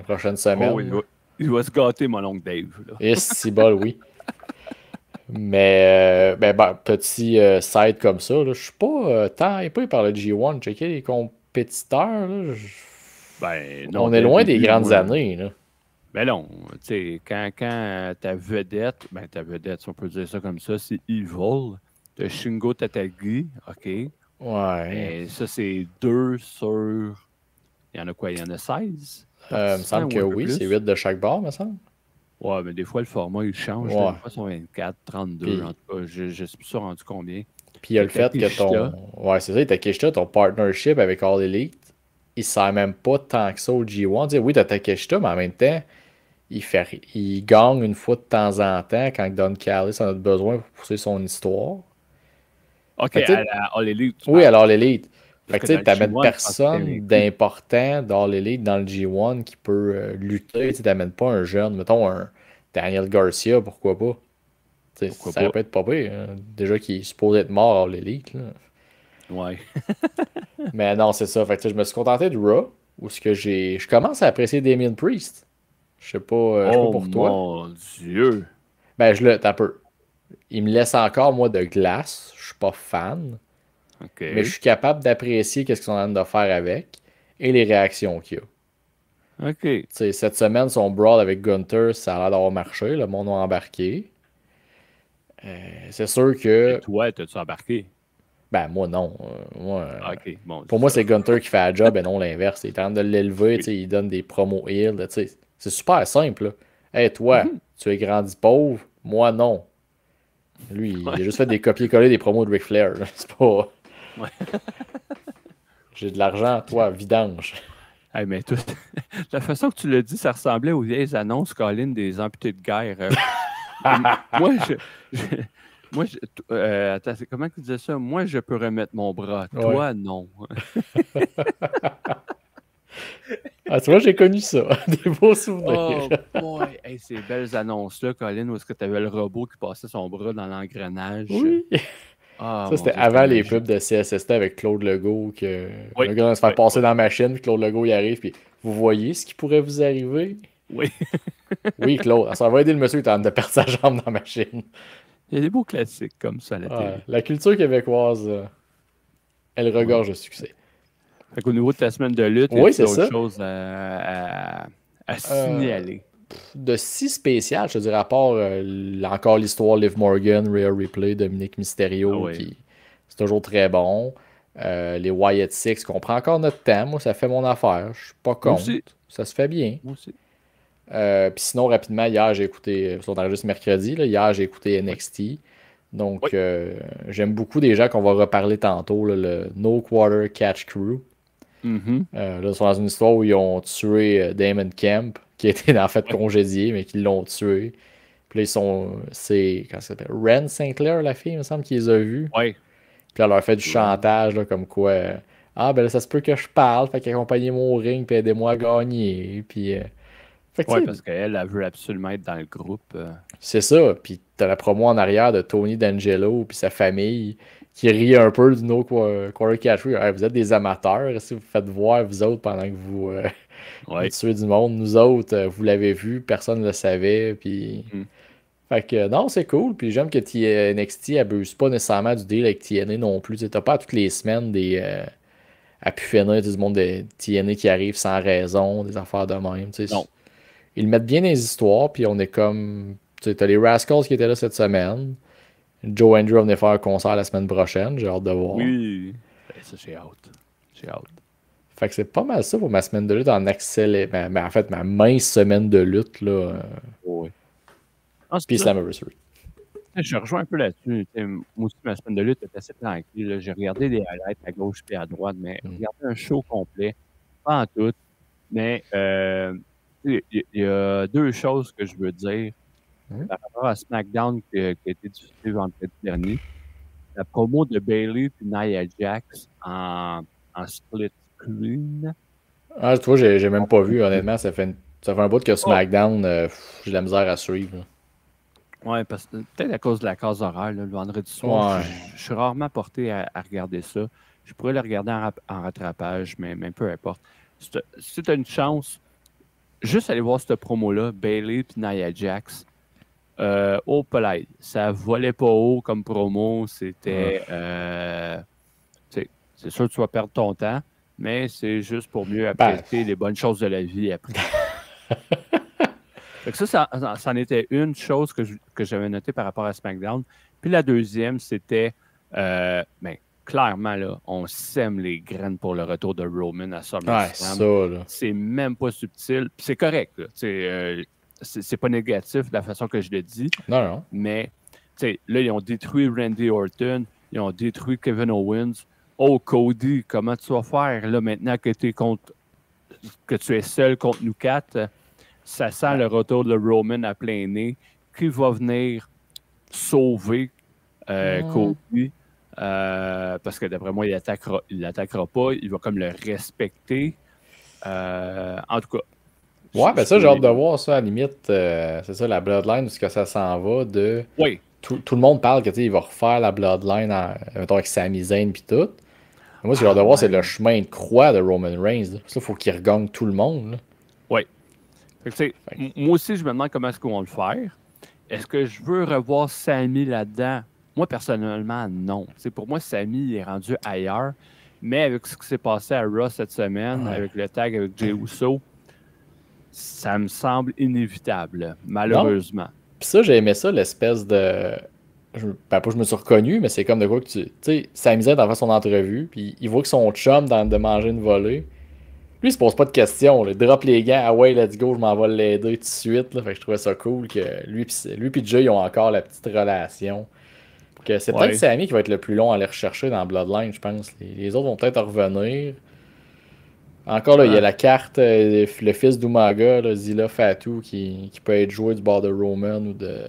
prochaines semaines. Oh, il va se gâter, mon oncle Dave. Là. Et si bol, oui. Mais, petit side comme ça, je suis pas tant hypé par le G1. Checker les compétiteurs, là, non, on est loin des grandes années. Là. Ben non, tu sais, quand ta vedette, si on peut dire ça comme ça, c'est Evil, de Shingo Takagi, OK. Ouais. Et ça, c'est 2 sur... Il y en a quoi? Il y en a 16? Il me semble que oui, c'est 8 de chaque bord, me semble. Ouais, mais des fois, le format, il change. Ouais. Des fois, sont 24, 32, en tout cas. Je ne suis plus sûr rendu combien. Puis il y a le fait que ton... Ouais, c'est ça, Takeshita, ton partnership avec All Elite, il ne sert même pas tant que ça au G1. Oui, t'as Takeshita, mais en même temps, il gagne une fois de temps en temps quand Don Callis en a besoin pour pousser son histoire. OK, à All Elite. Oui, à All Elite. Fait que tu sais, t'amènes personne d'important dans l'élite dans le G1 qui peut lutter. Tu t'amènes pas un jeune, mettons un Daniel Garcia, pourquoi pas? Ça aurait pu être pas pire. Hein. Déjà qu'il est supposé être mort à l'élite. Ouais. Mais non, c'est ça. Fait que je me suis contenté de Raw, où je commence à apprécier Damien Priest. Je sais pas, pour toi. Oh mon Dieu! Ben, t'as peu. Il me laisse encore, moi, de glace. Je suis pas fan. Okay. Mais je suis capable d'apprécier qu'est-ce qu'ils sont en train de faire avec et les réactions qu'il y a. OK. T'sais, cette semaine, son brawl avec Gunther, ça a l'air d'avoir marché. Le monde a embarqué. C'est sûr que... Et toi, t'as-tu embarqué? Ben, moi, non. OK. Bon, pour moi, c'est Gunther qui fait la job et non l'inverse. Il est en train de l'élever. Oui. Il donne des promos heal. C'est super simple. Là. Hey, toi, tu es grandi pauvre. Moi, non. Lui, il a juste fait des copier-coller des promos de Ric Flair. Là. C'est pas... Ouais. J'ai de l'argent, toi, vidange. Hey, mais tout... La façon que tu l'as dit, ça ressemblait aux vieilles annonces, Colin, des amputés de guerre. Attends, comment tu disais ça? Moi, je peux remettre mon bras. Toi, non. Ah, tu vois, j'ai connu ça. Des beaux souvenirs. Oh boy! Hey, ces belles annonces-là, Colin, où est-ce que tu avais le robot qui passait son bras dans l'engrenage? Oui. Ça, c'était avant les pubs de CSST avec Claude Legault, que le gars va se faire passer dans la machine, puis Claude Legault y arrive, puis vous voyez ce qui pourrait vous arriver? Oui. Oui, Claude. Ça va aider le monsieur qui est en train de perdre sa jambe dans la machine. Il y a des beaux classiques comme ça à la télé. La culture québécoise, elle regorge de succès. Fait qu'au niveau de ta semaine de lutte, il y a d'autres choses à signaler. De si spécial, je te dirais, à part encore l'histoire Liv Morgan, Rhea Ripley, Dominique Mysterio, qui c'est toujours très bon. Les Wyatt Six, qu'on prend encore notre temps. Moi, ça fait mon affaire. Je suis pas contre. Ça se fait bien. Moi aussi. Puis sinon, rapidement, hier, j'ai écouté, on enregistre mercredi, là, hier, j'ai écouté NXT. Donc, j'aime beaucoup des gens qu'on va reparler tantôt, là, le No Quarter Catch Crew. Là, ils sont dans une histoire où ils ont tué Damon Kemp, qui était en fait congédié, mais qui l'ont tué. Puis là, c'est, comment ça s'appelle? Ren Sinclair, la fille, il me semble, qui les a vus. Ouais. Puis elle leur fait du chantage, là, comme quoi, ah, ben là, ça se peut que je parle, fait qu'accompagnez mon ring, puis aidez-moi à gagner. Puis, fait que, Ouais, tu sais, parce qu'elle, elle veut absolument être dans le groupe. c'est ça. Puis t'as la promo en arrière de Tony D'Angelo, puis sa famille, qui rit un peu du No Quarter Catchery. Hey, vous êtes des amateurs, si vous faites voir, vous autres, pendant que vous, Ouais. vous tuez du monde. Nous autres, vous l'avez vu, personne ne le savait, puis... Mm. Fait que non, c'est cool. Puis j'aime que NXT abuse pas nécessairement du deal avec TNA non plus. T'as pas toutes les semaines des à pu finir du monde de TNA qui arrive sans raison, des affaires de même. Non. Ils le mettent bien dans les histoires, puis on est comme. T'as les Rascals qui étaient là cette semaine. Joe Andrew va venir faire un concert la semaine prochaine, j'ai hâte de voir. Oui. Ça, j'ai hâte. J'ai hâte. Fait que c'est pas mal ça pour ma semaine de lutte en accéléré. En fait, ma mince semaine de lutte, là. Oui. Ah, Puis Slammiversary. Je rejoins un peu là-dessus. Moi aussi, ma semaine de lutte était assez tranquille. Là. J'ai regardé des highlights à gauche et à droite, mais regarder un show complet, pas en tout. Mais il y a deux choses que je veux dire par rapport à SmackDown qui a été diffusé vendredi dernier. La promo de Bayley et Nia Jax en split screen. Ah, tu vois, j'ai même pas vu, honnêtement. Ça fait un bout que SmackDown, j'ai de la misère à suivre. Oui, parce que peut-être à cause de la case horaire, là, le vendredi soir, Ouais. je suis rarement porté à regarder ça. Je pourrais le regarder en rattrapage, mais peu importe. Si tu as une chance, juste aller voir cette promo-là, Bayley et Nia Jax. Au polite. Ça volait pas haut comme promo. C'était. C'est sûr que tu vas perdre ton temps, mais c'est juste pour mieux apprécier les bonnes choses de la vie après. Fait que ça en était une chose que j'avais notée par rapport à SmackDown. Puis la deuxième, c'était clairement, là, on sème les graines pour le retour de Roman à SummerSlam. C'est même pas subtil. Puis c'est correct. Là. C'est pas négatif de la façon que je le dis. Non. Mais là, ils ont détruit Randy Orton. Ils ont détruit Kevin Owens. Oh, Cody, comment tu vas faire là maintenant que tu es seul contre nous quatre? Ça sent le retour de Roman à plein nez. Qui va venir sauver Cody? Parce que d'après moi, il l'attaquera pas. Il va comme le respecter. En tout cas. Ouais, ben ça, j'ai hâte de voir ça à la limite. C'est ça, la Bloodline, où que ça s'en va de. Oui. Tout le monde parle que il va refaire la Bloodline mettons, avec Sami Zayn puis tout. Moi, ce que j'ai hâte de voir, c'est le chemin de croix de Roman Reigns. Là. Ça, il faut qu'il regagne tout le monde. Là. Oui. Moi aussi, je me demande comment est-ce qu'on va le faire. Est-ce que je veux revoir Sami là-dedans? Moi, personnellement, non. Pour moi, Sami est rendu ailleurs. Mais avec ce qui s'est passé à Raw cette semaine, avec le tag avec Jey Uso, ça me semble inévitable, malheureusement. Puis ça, j'ai aimé ça, l'espèce de... pas je me suis reconnu, mais c'est comme de quoi que tu sais, Sami Zayn dans son entrevue, puis il voit que son chum dans de manger une volée. Lui, il se pose pas de questions. Il drop les gants. Ah ouais, let's go, je m'en vais l'aider tout de suite. Là. Fait que je trouvais ça cool que lui et Jay ils ont encore la petite relation. Que c'est peut-être Sami qui va être le plus long à aller rechercher dans Bloodline, je pense. Les autres vont peut-être revenir. Encore là, il y a la carte, le fils d'Umaga, Zilla Fatou, qui peut être joué du bord de Roman ou de.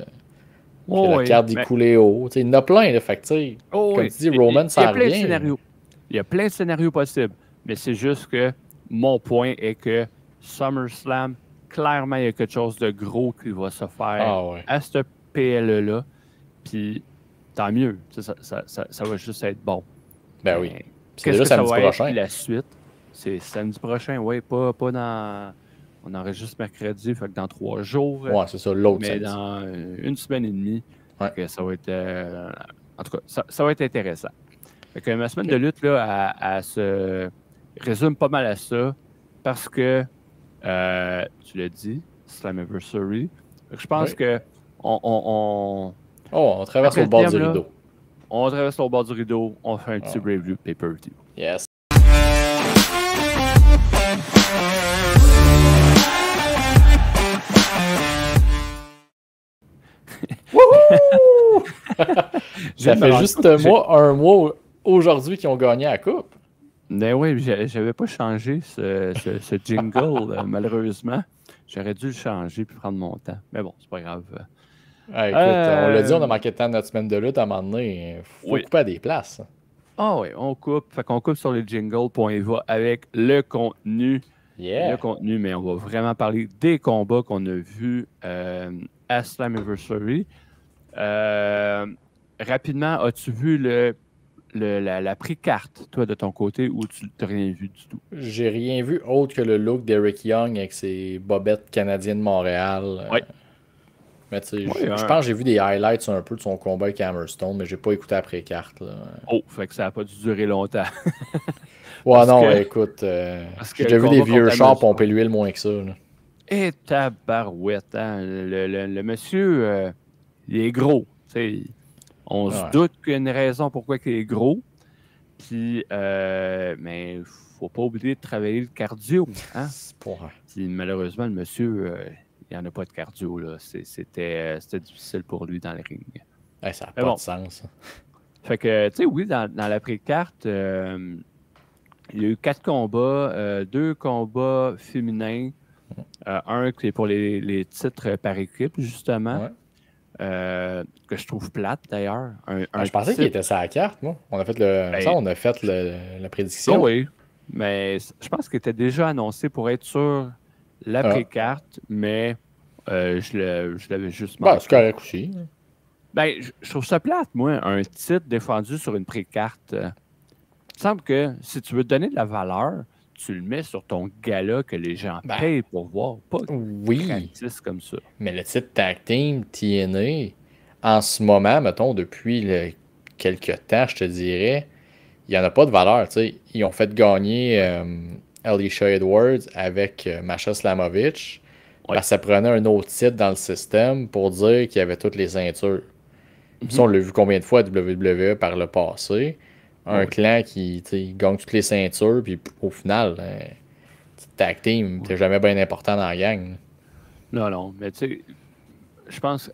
La carte d'Ikuleo. Il y en a plein, là. Fait que, comme tu dis, Roman s'en revient. Il y a plein de scénarios possibles. Mais c'est juste que mon point est que SummerSlam, clairement, il y a quelque chose de gros qui va se faire à ce PLE-là. Puis, tant mieux. Ça va juste être bon. Ben oui. C'est déjà samedi prochain. La suite, c'est samedi prochain. Oui, pas dans... On enregistre mercredi, fait que dans 3 jours. Ouais, c'est ça, l'autre mais dans 1 semaine et demie. Que ça va être... en tout cas, ça va être intéressant. Fait que ma semaine de lutte, là, elle se résume pas mal à ça parce que, tu l'as dit, Slammiversary. Je pense que on traverse au bord du rideau. On traverse au bord du rideau, on fait un petit review pay-per-view. Yes. Wouhou! Ça fait juste un mois aujourd'hui qu'ils ont gagné la coupe. Mais oui, j'avais pas changé ce jingle, malheureusement. J'aurais dû le changer puis prendre mon temps. Mais bon, c'est pas grave. Ah, écoute, on l'a dit, on a manqué de temps de notre semaine de lutte à un moment donné. Faut Oui. couper à des places. Ah oui, on coupe. Fait qu'on coupe sur les jingles, puis on y va avec le contenu. Yeah. Le contenu, mais on va vraiment parler des combats qu'on a vus à Slammiversary. Rapidement, as-tu vu la pré-carte, toi, de ton côté, ou tu n'as rien vu du tout? J'ai rien vu autre que le look d'Eric Young avec ses bobettes canadiennes de Montréal. Oui. Mais tu sais, Oui, je pense que j'ai vu des highlights un peu de son combat avec Hammerstone, mais j'ai pas écouté après carte. Là. Oh, fait que ça n'a pas dû durer longtemps. Ouais, Parce non, que- écoute, parce que j'ai le déjà vu des combat vieux contre chars Hammerstone- pomper l'huile moins que ça. Là. Et tabarouette, hein? Le monsieur, il est gros. Tu sais, on se Ouais. doute qu'il y a une raison pourquoi il est gros. Puis, mais il ne faut pas oublier de travailler le cardio. Hein? C'est pas... Puis, malheureusement, le monsieur, il n'y en a pas de cardio. Là. C'était difficile pour lui dans le ring. Hey, ça n'a Mais pas bon. de sens. Fait que, tu sais, oui, dans l'après-carte, il y a eu 4 combats, 2 combats féminins, un qui est pour les titres par équipe, justement, Ouais. que je trouve plate d'ailleurs. Je pensais qu'il était sur la carte, moi. On a fait la prédiction. Oui, mais je pense qu'il était déjà annoncé pour être sur l'après-carte, mais je l'avais juste manqué. C'est correct aussi. Ben, je trouve ça plate, moi, un titre défendu sur une pré-carte. Il me semble que si tu veux te donner de la valeur, tu le mets sur ton gala que les gens payent pour voir, pas gratis comme ça. Mais le titre Tag Team TNA, en ce moment, mettons, depuis quelques temps, je te dirais, il n'y en a pas de valeur. T'sais. Ils ont fait gagner Alicia Edwards avec Masha Slamovich. Parce que ça prenait un autre titre dans le système pour dire qu'il y avait toutes les ceintures. Ça, on l'a vu combien de fois à WWE par le passé. Un clan qui gagne toutes les ceintures, puis au final, tag team, t'es jamais bien important dans la gang. Non, mais tu sais, je pense,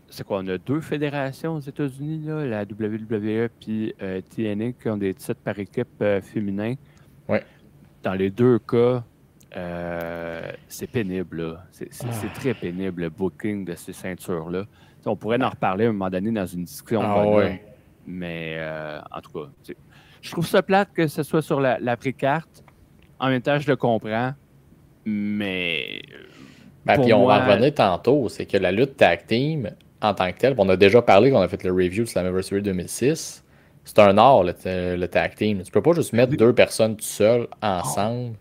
c'est quoi, on a 2 fédérations aux États-Unis, là, la WWE puis TNA, qui ont des titres par équipe féminins. Oui. Dans les 2 cas, c'est pénible, là. C'est très pénible, le booking de ces ceintures-là. On pourrait en reparler à un moment donné dans une discussion. Mais en tout cas, je trouve ça plate que ce soit sur l'après-carte. En même temps, je le comprends. Mais. Puis on va en revenir tantôt. C'est que la lutte tag team, en tant que telle, on a déjà parlé qu'on a fait le review de Slammiversary 2006. C'est un art, le tag team. Tu peux pas juste mettre 2 personnes tout seules ensemble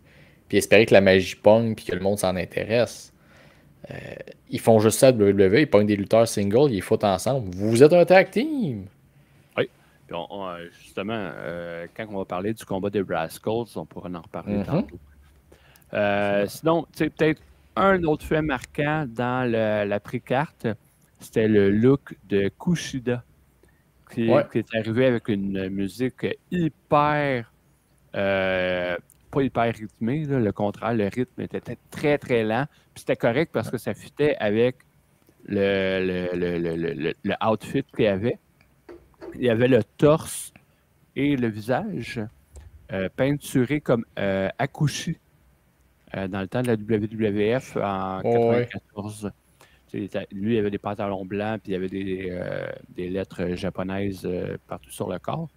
puis espérer que la magie pogne puis que le monde s'en intéresse. Ils font juste ça à WWE, ils pognent des lutteurs singles, ils les foutent ensemble. Vous êtes un tag team! Oui. Puis justement, quand on va parler du combat des Rascals, on pourra en reparler tantôt. Sinon, tu sais, peut-être un autre fait marquant dans la pré-carte, c'était le look de Kushida, qui est arrivé avec une musique hyper... pas hyper rythmé, là, le contraire, le rythme était très, très lent. Puis c'était correct parce que ça fitait avec le outfit qu'il y avait. Il y avait le torse et le visage peinturé comme Akushi dans le temps de la WWF en 1994. Lui, il avait des pantalons blancs puis il y avait des lettres japonaises partout sur le corps.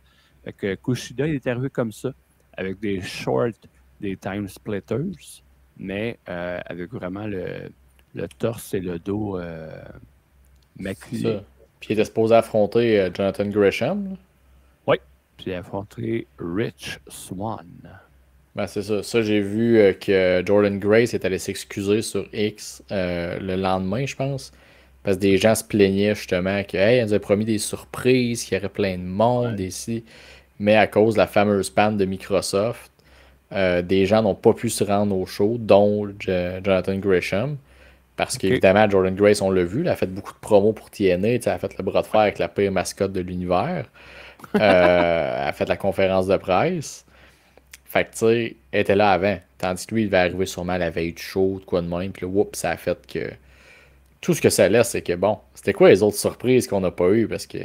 Fait que Kushida, il est arrivé comme ça, avec des shorts, des time splitters, mais avec vraiment le torse et le dos maquillé. Puis il était supposé affronter Jonathan Gresham. Là. Oui, puis il a affronté Rich Swann. Ben c'est ça. Ça, j'ai vu que Jordan Grace est allé s'excuser sur X le lendemain, je pense. Parce que des gens se plaignaient justement que hey, elle nous a promis des surprises, qu'il y aurait plein de monde ici. Mais à cause de la fameuse panne de Microsoft, des gens n'ont pas pu se rendre au show, dont Jonathan Gresham. Parce qu'évidemment, Jordan Grace, on l'a vu, elle a fait beaucoup de promos pour TNA. Elle a fait le bras de fer avec la pire mascotte de l'univers. Elle a fait la conférence de presse. Fait que, tu sais, elle était là avant. Tandis que lui, il devait arriver sûrement la veille du show, de quoi de même. Puis là, whoop, ça a fait que... Tout ce que ça laisse, c'est que, bon, c'était quoi les autres surprises qu'on n'a pas eues? Parce que...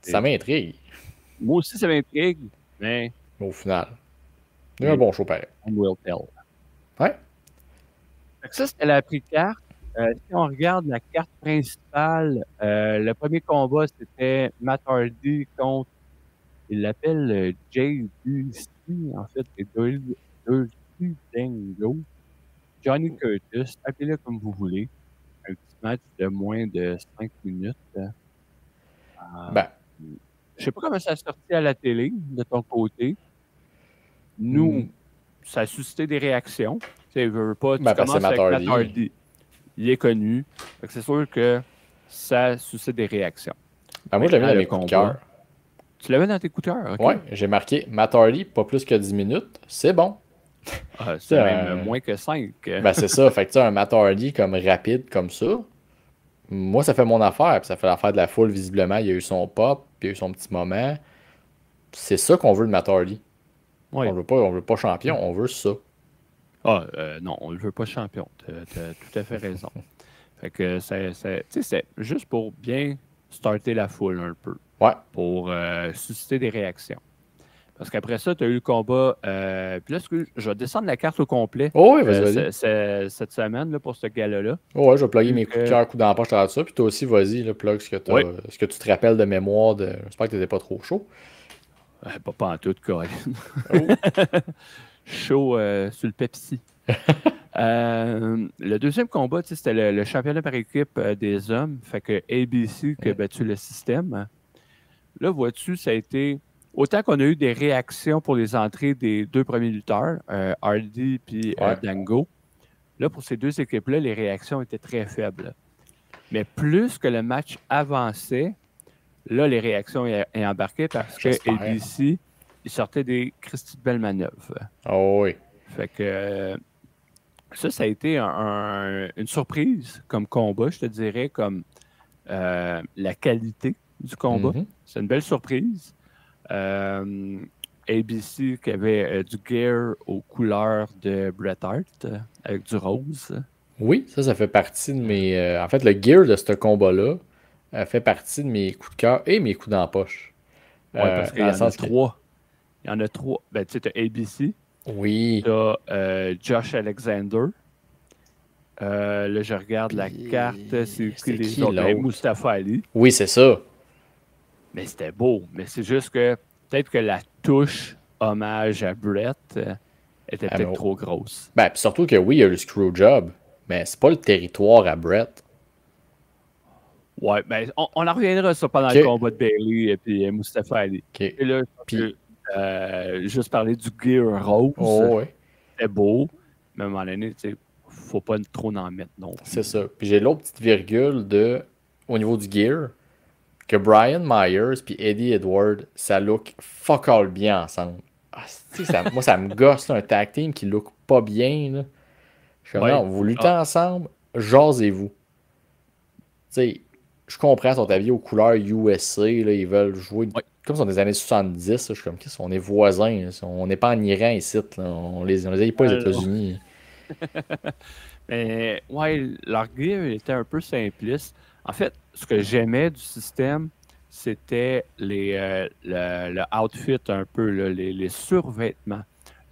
ça m'intrigue. Moi aussi, ça m'intrigue, mais... Au final, il y a un bon show pareil. On will tell. Ouais. Fait que ça, c'était la pré-carte. Si on regarde la carte principale, le premier combat, c'était Matt Hardy contre, il l'appelle JDC, en fait, c'est Dirty Dango. Johnny Curtis, appelez-le comme vous voulez. Un petit match de moins de 5 minutes. Ben, Je sais pas comment ça a sorti à la télé, de ton côté. Nous, ça a suscité des réactions. Tu veux pas, tu Ben, parce que commences c'est avec Matt Matt Hardy. Il est connu. Fait que c'est sûr que ça suscite des réactions. ben moi, je l'avais Maintenant, dans le mes coups de combat. cœur. Tu l'avais dans tes coups de cœur, OK? Ouais, j'ai marqué Matt Hardy, pas plus que 10 minutes. C'est bon. C'est C'est même moins que 5. Ben, c'est ça. Fait que tu sais, un Matt Hardy comme rapide comme ça, moi, ça fait mon affaire. Puis ça fait l'affaire de la foule, visiblement. Il y a eu son pop, puis il y a eu son petit moment. C'est ça qu'on veut de Matt Hardy. Ouais. On veut pas champion, on veut ça. Non, on ne veut pas champion. Tu as tout à fait raison. Fait que c'est juste pour bien starter la foule un peu. Ouais. Pour susciter des réactions. Parce qu'après ça, tu as eu le combat. Puis là, je vais descendre la carte au complet. Oh oui, vas-y. Cette semaine, là, pour ce gala-là. Oh ouais, je vais plugger mes coups de cœur, coups dans la poche, de ça. Puis toi aussi, vas-y, là, plug ce que tu te rappelles de mémoire. J'espère que tu n'étais pas trop chaud. Pas en tout, Colin. Oh. Chaud sur le Pepsi. Le deuxième combat, c'était le championnat par équipe des hommes. Fait que ABC qui a battu le système. Là, vois-tu, ça a été... Autant qu'on a eu des réactions pour les entrées des deux premiers lutteurs, Hardy et Dango. Là, pour ces deux équipes-là, les réactions étaient très faibles. Mais plus que le match avançait, là, les réactions est embarquées parce que ABC, il sortait des Christy de belles manœuvres. Oh oui. Fait que ça a été une surprise comme combat, je te dirais, comme la qualité du combat. Mm-hmm. C'est une belle surprise. ABC qui avait du gear aux couleurs de Bret Hart avec du rose. Oui, ça fait partie de mes... en fait, le gear de ce combat-là fait partie de mes coups de cœur et mes coups dans la poche. Oui, parce qu'il y en a trois. Il y en a trois. Ben, tu sais, tu as ABC. Oui. Tu as Josh Alexander. Là, je regarde la carte. C'est qui les autres? Mustafa Ali. Oui, c'est ça. Mais c'était beau. Mais c'est juste que peut-être que la touche hommage à Bret était peut-être trop grosse. Ben, puis surtout que oui, il y a le Screwjob, mais c'est pas le territoire à Bret. Ouais, ben, on en reviendra ça pendant le combat de Bayley et puis Mustafa Ali. Et là, juste parler du gear rose. Oh, ouais. C'était beau, mais à un moment donné, tu sais, faut pas trop en mettre non plus. C'est ça. Puis j'ai l'autre petite virgule au niveau du gear, que Brian Myers puis Eddie Edwards, ça look fuck all bien ensemble. Ah, moi, ça me gosse, là, un tag team qui look pas bien. Là. Je suis comme, non, vous luttez ensemble, jasez-vous. Tu sais, je comprends son avis aux couleurs USA, là, ils veulent jouer comme sont des années 70. Là, je suis comme, on est voisins, là, on n'est pas en Iran ici, là, on les aille pas aux États-Unis. Mais ouais, leur gear était un peu simpliste. En fait, ce que j'aimais du système, c'était le outfit un peu, là, les survêtements.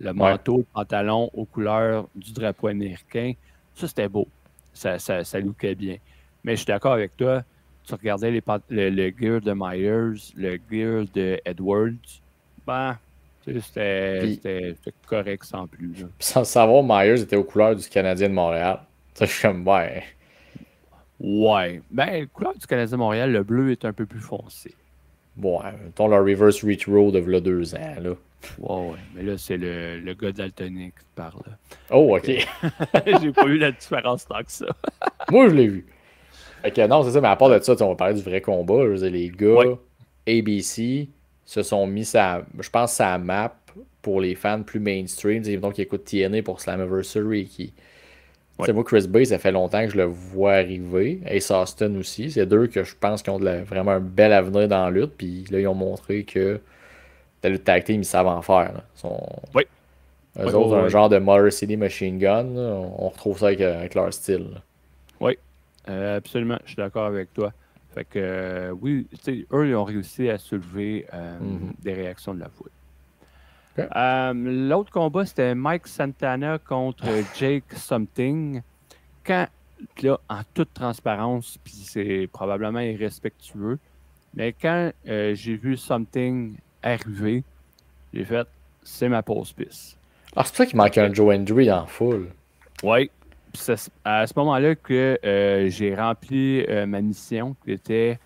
Le manteau, le pantalon aux couleurs du drapeau américain. Ça, c'était beau. Ça lookait bien. Mais je suis d'accord avec toi. Tu regardais le gear de Myers, le gear de Edwards. Ben, c'était correct sans plus. Là. Sans savoir, Myers était aux couleurs du Canadien de Montréal. Ça, je suis comme, ouais. Ouais. Ben, couleur du Canadien de Montréal, le bleu est un peu plus foncé. Bon, mettons le reverse retro de là 2 ans, là. Ouais. Mais là, c'est le gars daltonien qui te parle. Oh, ok. J'ai pas eu la différence tant que ça. Moi, je l'ai vu. Fait que non, c'est ça, mais à part de ça, on va parler du vrai combat. Je veux dire, les gars, ABC se sont mis je pense, sa map pour les fans plus mainstream, donc qui écoutent TNA pour Slammiversary. Moi, Chris Bay, ça fait longtemps que je le vois arriver. Ace Austin aussi. C'est deux que je pense qui ont vraiment un bel avenir dans la lutte. Puis là, ils ont montré que la lutte tag team, ils savent en faire. Eux autres, un genre de Motor City Machine Gun. Là, on retrouve ça avec leur style. Oui, absolument. Je suis d'accord avec toi. Fait que oui, eux, ils ont réussi à soulever des réactions de la foule. Okay. L'autre combat, c'était Mike Santana contre Jake Something. Quand là, en toute transparence, puis c'est probablement irrespectueux, mais quand j'ai vu Something arriver, j'ai fait, c'est ma pause piste. Ah, c'est pour ça qu'il manque un Joe Hendry en full. Oui. C'est à ce moment-là que j'ai rempli ma mission, qui était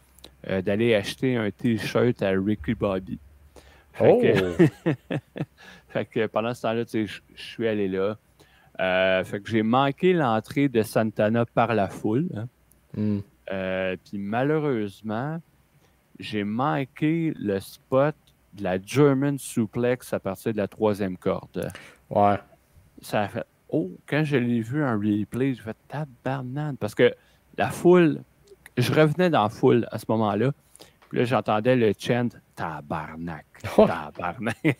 d'aller acheter un T-shirt à Ricky Bobby. Fait fait que pendant ce temps-là, je suis allé là. Fait que j'ai manqué l'entrée de Santana par la foule. Hein. Puis malheureusement, j'ai manqué le spot de la German Suplex à partir de la 3e corde. Ouais. Ça a fait... Oh, quand je l'ai vu en replay, j'ai fait tabarnane. Parce que la foule, je revenais dans la foule à ce moment-là. Puis là, j'entendais le chant tabarnak. Tabarnak.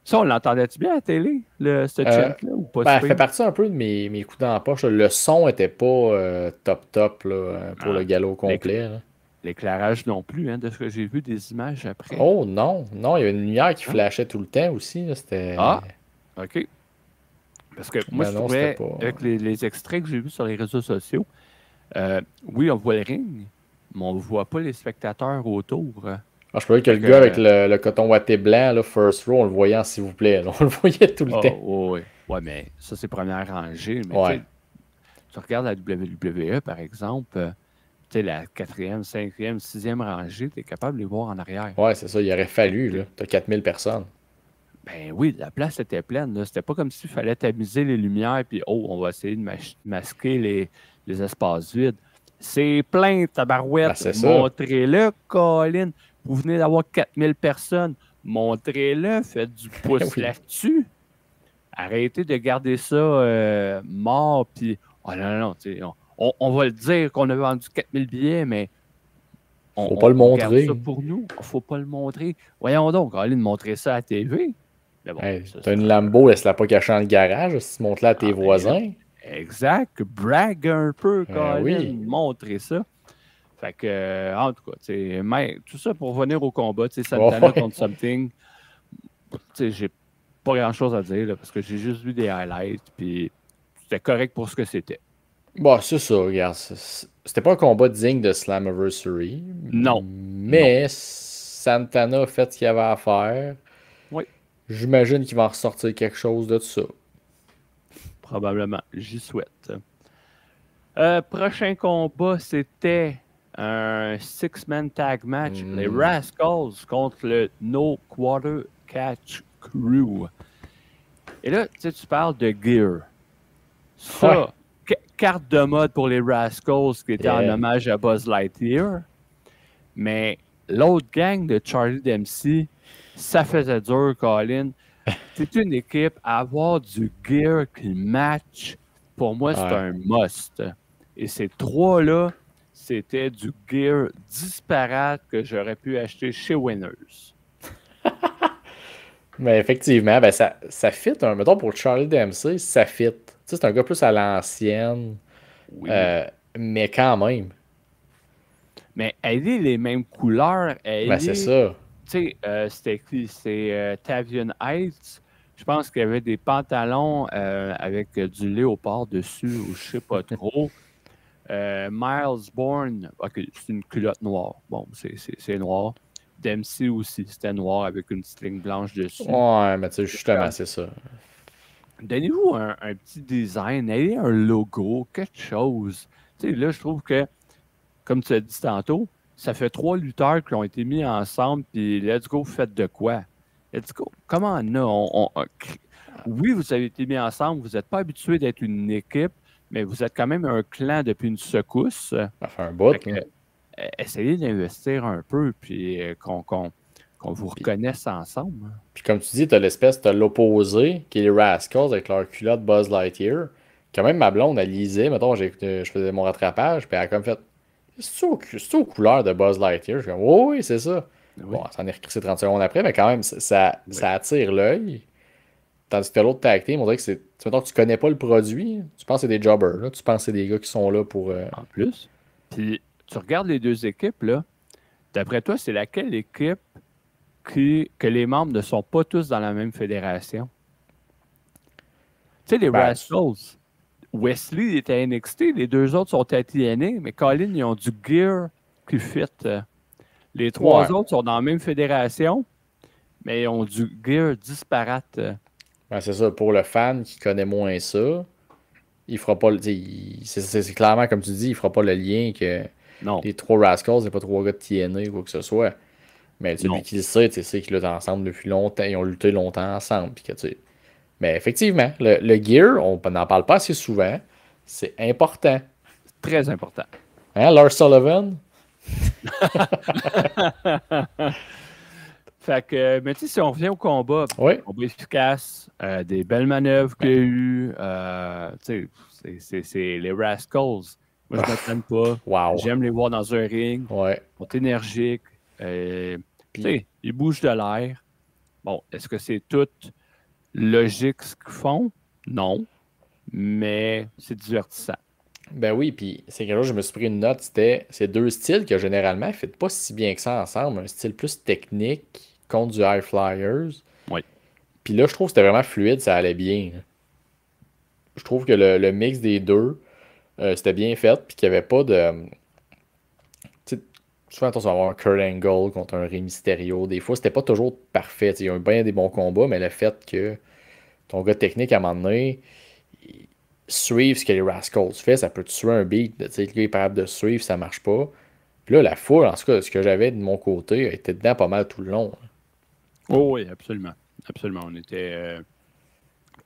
Ça, on l'entendait-tu bien à la télé, ce chant-là, ou pas? Ça fait partie un peu de mes coups dans la poche. Le son n'était pas top là, pour le galop complet. L'éclairage non plus, hein, de ce que j'ai vu des images après. Oh non, non, il y avait une lumière qui flashait tout le temps aussi. Là, c'était... Ah, OK. Parce que moi, je trouvais, avec les extraits que j'ai vus sur les réseaux sociaux, oui, on voit le ring, mais on ne voit pas les spectateurs autour. Je trouvais que le gars avec le coton watté blanc, là, first row, on le voyait, s'il vous plaît. Là, on le voyait tout le temps. Oui, ouais, mais ça, c'est première rangée. Mais tu regardes la WWE, par exemple, la 4e, 5e, 6e rangée, tu es capable de les voir en arrière. Oui, c'est ça. Il aurait fallu. Tu as 4000 personnes. Ben oui, la place était pleine. C'était pas comme s'il fallait tamiser les lumières puis on va essayer de masquer les espaces vides. C'est plein, tabarouette. Ben, montrez-le, Colin. Vous venez d'avoir 4000 personnes. Montrez-le, faites du pouce là-dessus. Arrêtez de garder ça mort. Puis, oh non, on va le dire qu'on a vendu 4000 billets, mais faut pas le montrer. Ça pour nous. Faut pas le montrer. Voyons donc, allez montrer ça à la TV. Bon, t'as une Lambo, laisse-la pas cacher dans le garage, si tu montres là à tes voisins. Exact. Brag un peu, Colin. Oui. Montrer ça. Fait que, en tout cas, tout ça pour revenir au combat, Santana contre Something, j'ai pas grand-chose à dire, là, parce que j'ai juste vu des highlights, puis c'était correct pour ce que c'était. Bon, c'est ça, regarde. C'était pas un combat digne de Slammiversary. Non. Mais Santana a fait ce qu'il avait à faire. Oui. J'imagine qu'il va en ressortir quelque chose de ça. Probablement. J'y souhaite. Prochain combat, c'était un 6-man tag match. Les Rascals contre le No Quarter Catch Crew. Et là, tu parles de gear. Ça, carte de mode pour les Rascals qui était en hommage à Buzz Lightyear. Mais l'autre gang de Charlie Dempsey, ça faisait dur, Colin. C'est une équipe à avoir du gear qui match. Pour moi, c'est un must. Et ces trois-là, c'était du gear disparate que j'aurais pu acheter chez Winners. Mais effectivement, ben ça fit. Mettons pour Charlie Dempsey, ça fit. C'est un gars plus à l'ancienne. Oui. Mais quand même. Mais elle est les mêmes couleurs. C'est ça. Tu sais, c'était qui? C'est Tavion Heights. Je pense qu'il y avait des pantalons avec du léopard dessus, ou je sais pas trop. Miles Bourne, ok, c'est une culotte noire. Bon, c'est noir. Dempsey aussi, c'était noir avec une petite ligne blanche dessus. Ouais, mais tu sais, justement, c'est ça. Donnez-vous un petit design, ayez un logo, quelque chose. Tu sais, là, je trouve que, comme tu as dit tantôt, ça fait 3 lutteurs qui ont été mis ensemble, puis let's go, faites de quoi? Let's go. Comment on oui, vous avez été mis ensemble, vous n'êtes pas habitué d'être une équipe, mais vous êtes quand même un clan depuis une secousse. Ça fait un bout. Essayez d'investir un peu, puis qu'on vous reconnaisse ensemble. Puis comme tu dis, t'as l'opposé, qui est les Rascals avec leur culotte Buzz Lightyear. Quand même, ma blonde, elle lisait, mettons, je faisais mon rattrapage, puis elle a comme fait, c'est aux couleurs de Buzz Lightyear? Je suis comme, oui, c'est ça. Oui. Bon, ça en est recrissé 30 secondes après, mais quand même, ça attire l'œil. Tandis que l'autre tag team, on dirait que c'est. Mettons que tu connais pas le produit, tu penses que c'est des jobbers, là. Tu penses que c'est des gars qui sont là pour. En plus. Puis tu regardes les deux équipes, là. D'après toi, c'est laquelle équipe que les membres ne sont pas tous dans la même fédération? Tu sais, les Rascals, Wesley il était à NXT, les deux autres sont à TNA, mais Colin, ils ont du gear qui fit. Les trois autres sont dans la même fédération, mais ils ont du gear disparate. Ouais, c'est ça. Pour le fan qui connaît moins ça, il fera pas. C'est clairement, comme tu dis, il fera pas le lien que les trois Rascals, c'est pas trois gars de TNA ou quoi que ce soit. Mais celui qui le sait, c'est qu'ils luttent ensemble depuis longtemps. Ils ont lutté longtemps ensemble. Puis mais effectivement, le gear, on n'en parle pas assez souvent. C'est important. Très important. Hein, Lars Sullivan? Fait que, mais tu sais, si on revient au combat, combat efficace, des belles manœuvres qu'il y a eu, tu sais, c'est les Rascals. Moi, je ne m'attends pas. Wow. J'aime les voir dans un ring. Ouais. Ils sont énergiques. Tu sais, ils bougent de l'air. Bon, est-ce que c'est tout logique ce qu'ils font? Non. Mais c'est divertissant. Ben oui, puis c'est quelque chose, je me suis pris une note, c'était ces deux styles que généralement ne fit pas si bien que ça ensemble. Un style plus technique contre du High Flyers. Oui. Puis là, je trouve que c'était vraiment fluide, ça allait bien. Je trouve que le mix des deux, c'était bien fait, puis qu'il n'y avait pas de... Souvent, on va avoir un Kurt Angle contre un Rey Mysterio. Des fois, c'était pas toujours parfait. Ils ont eu bien des bons combats, mais le fait que ton gars technique, à un moment donné, suivre ce que les Rascals fait, ça peut tuer un beat. Le gars est capable de suivre, ça marche pas. Puis là, la foule, en tout cas, ce que j'avais de mon côté, était dedans pas mal tout le long. Oh oui, absolument. Absolument. On était...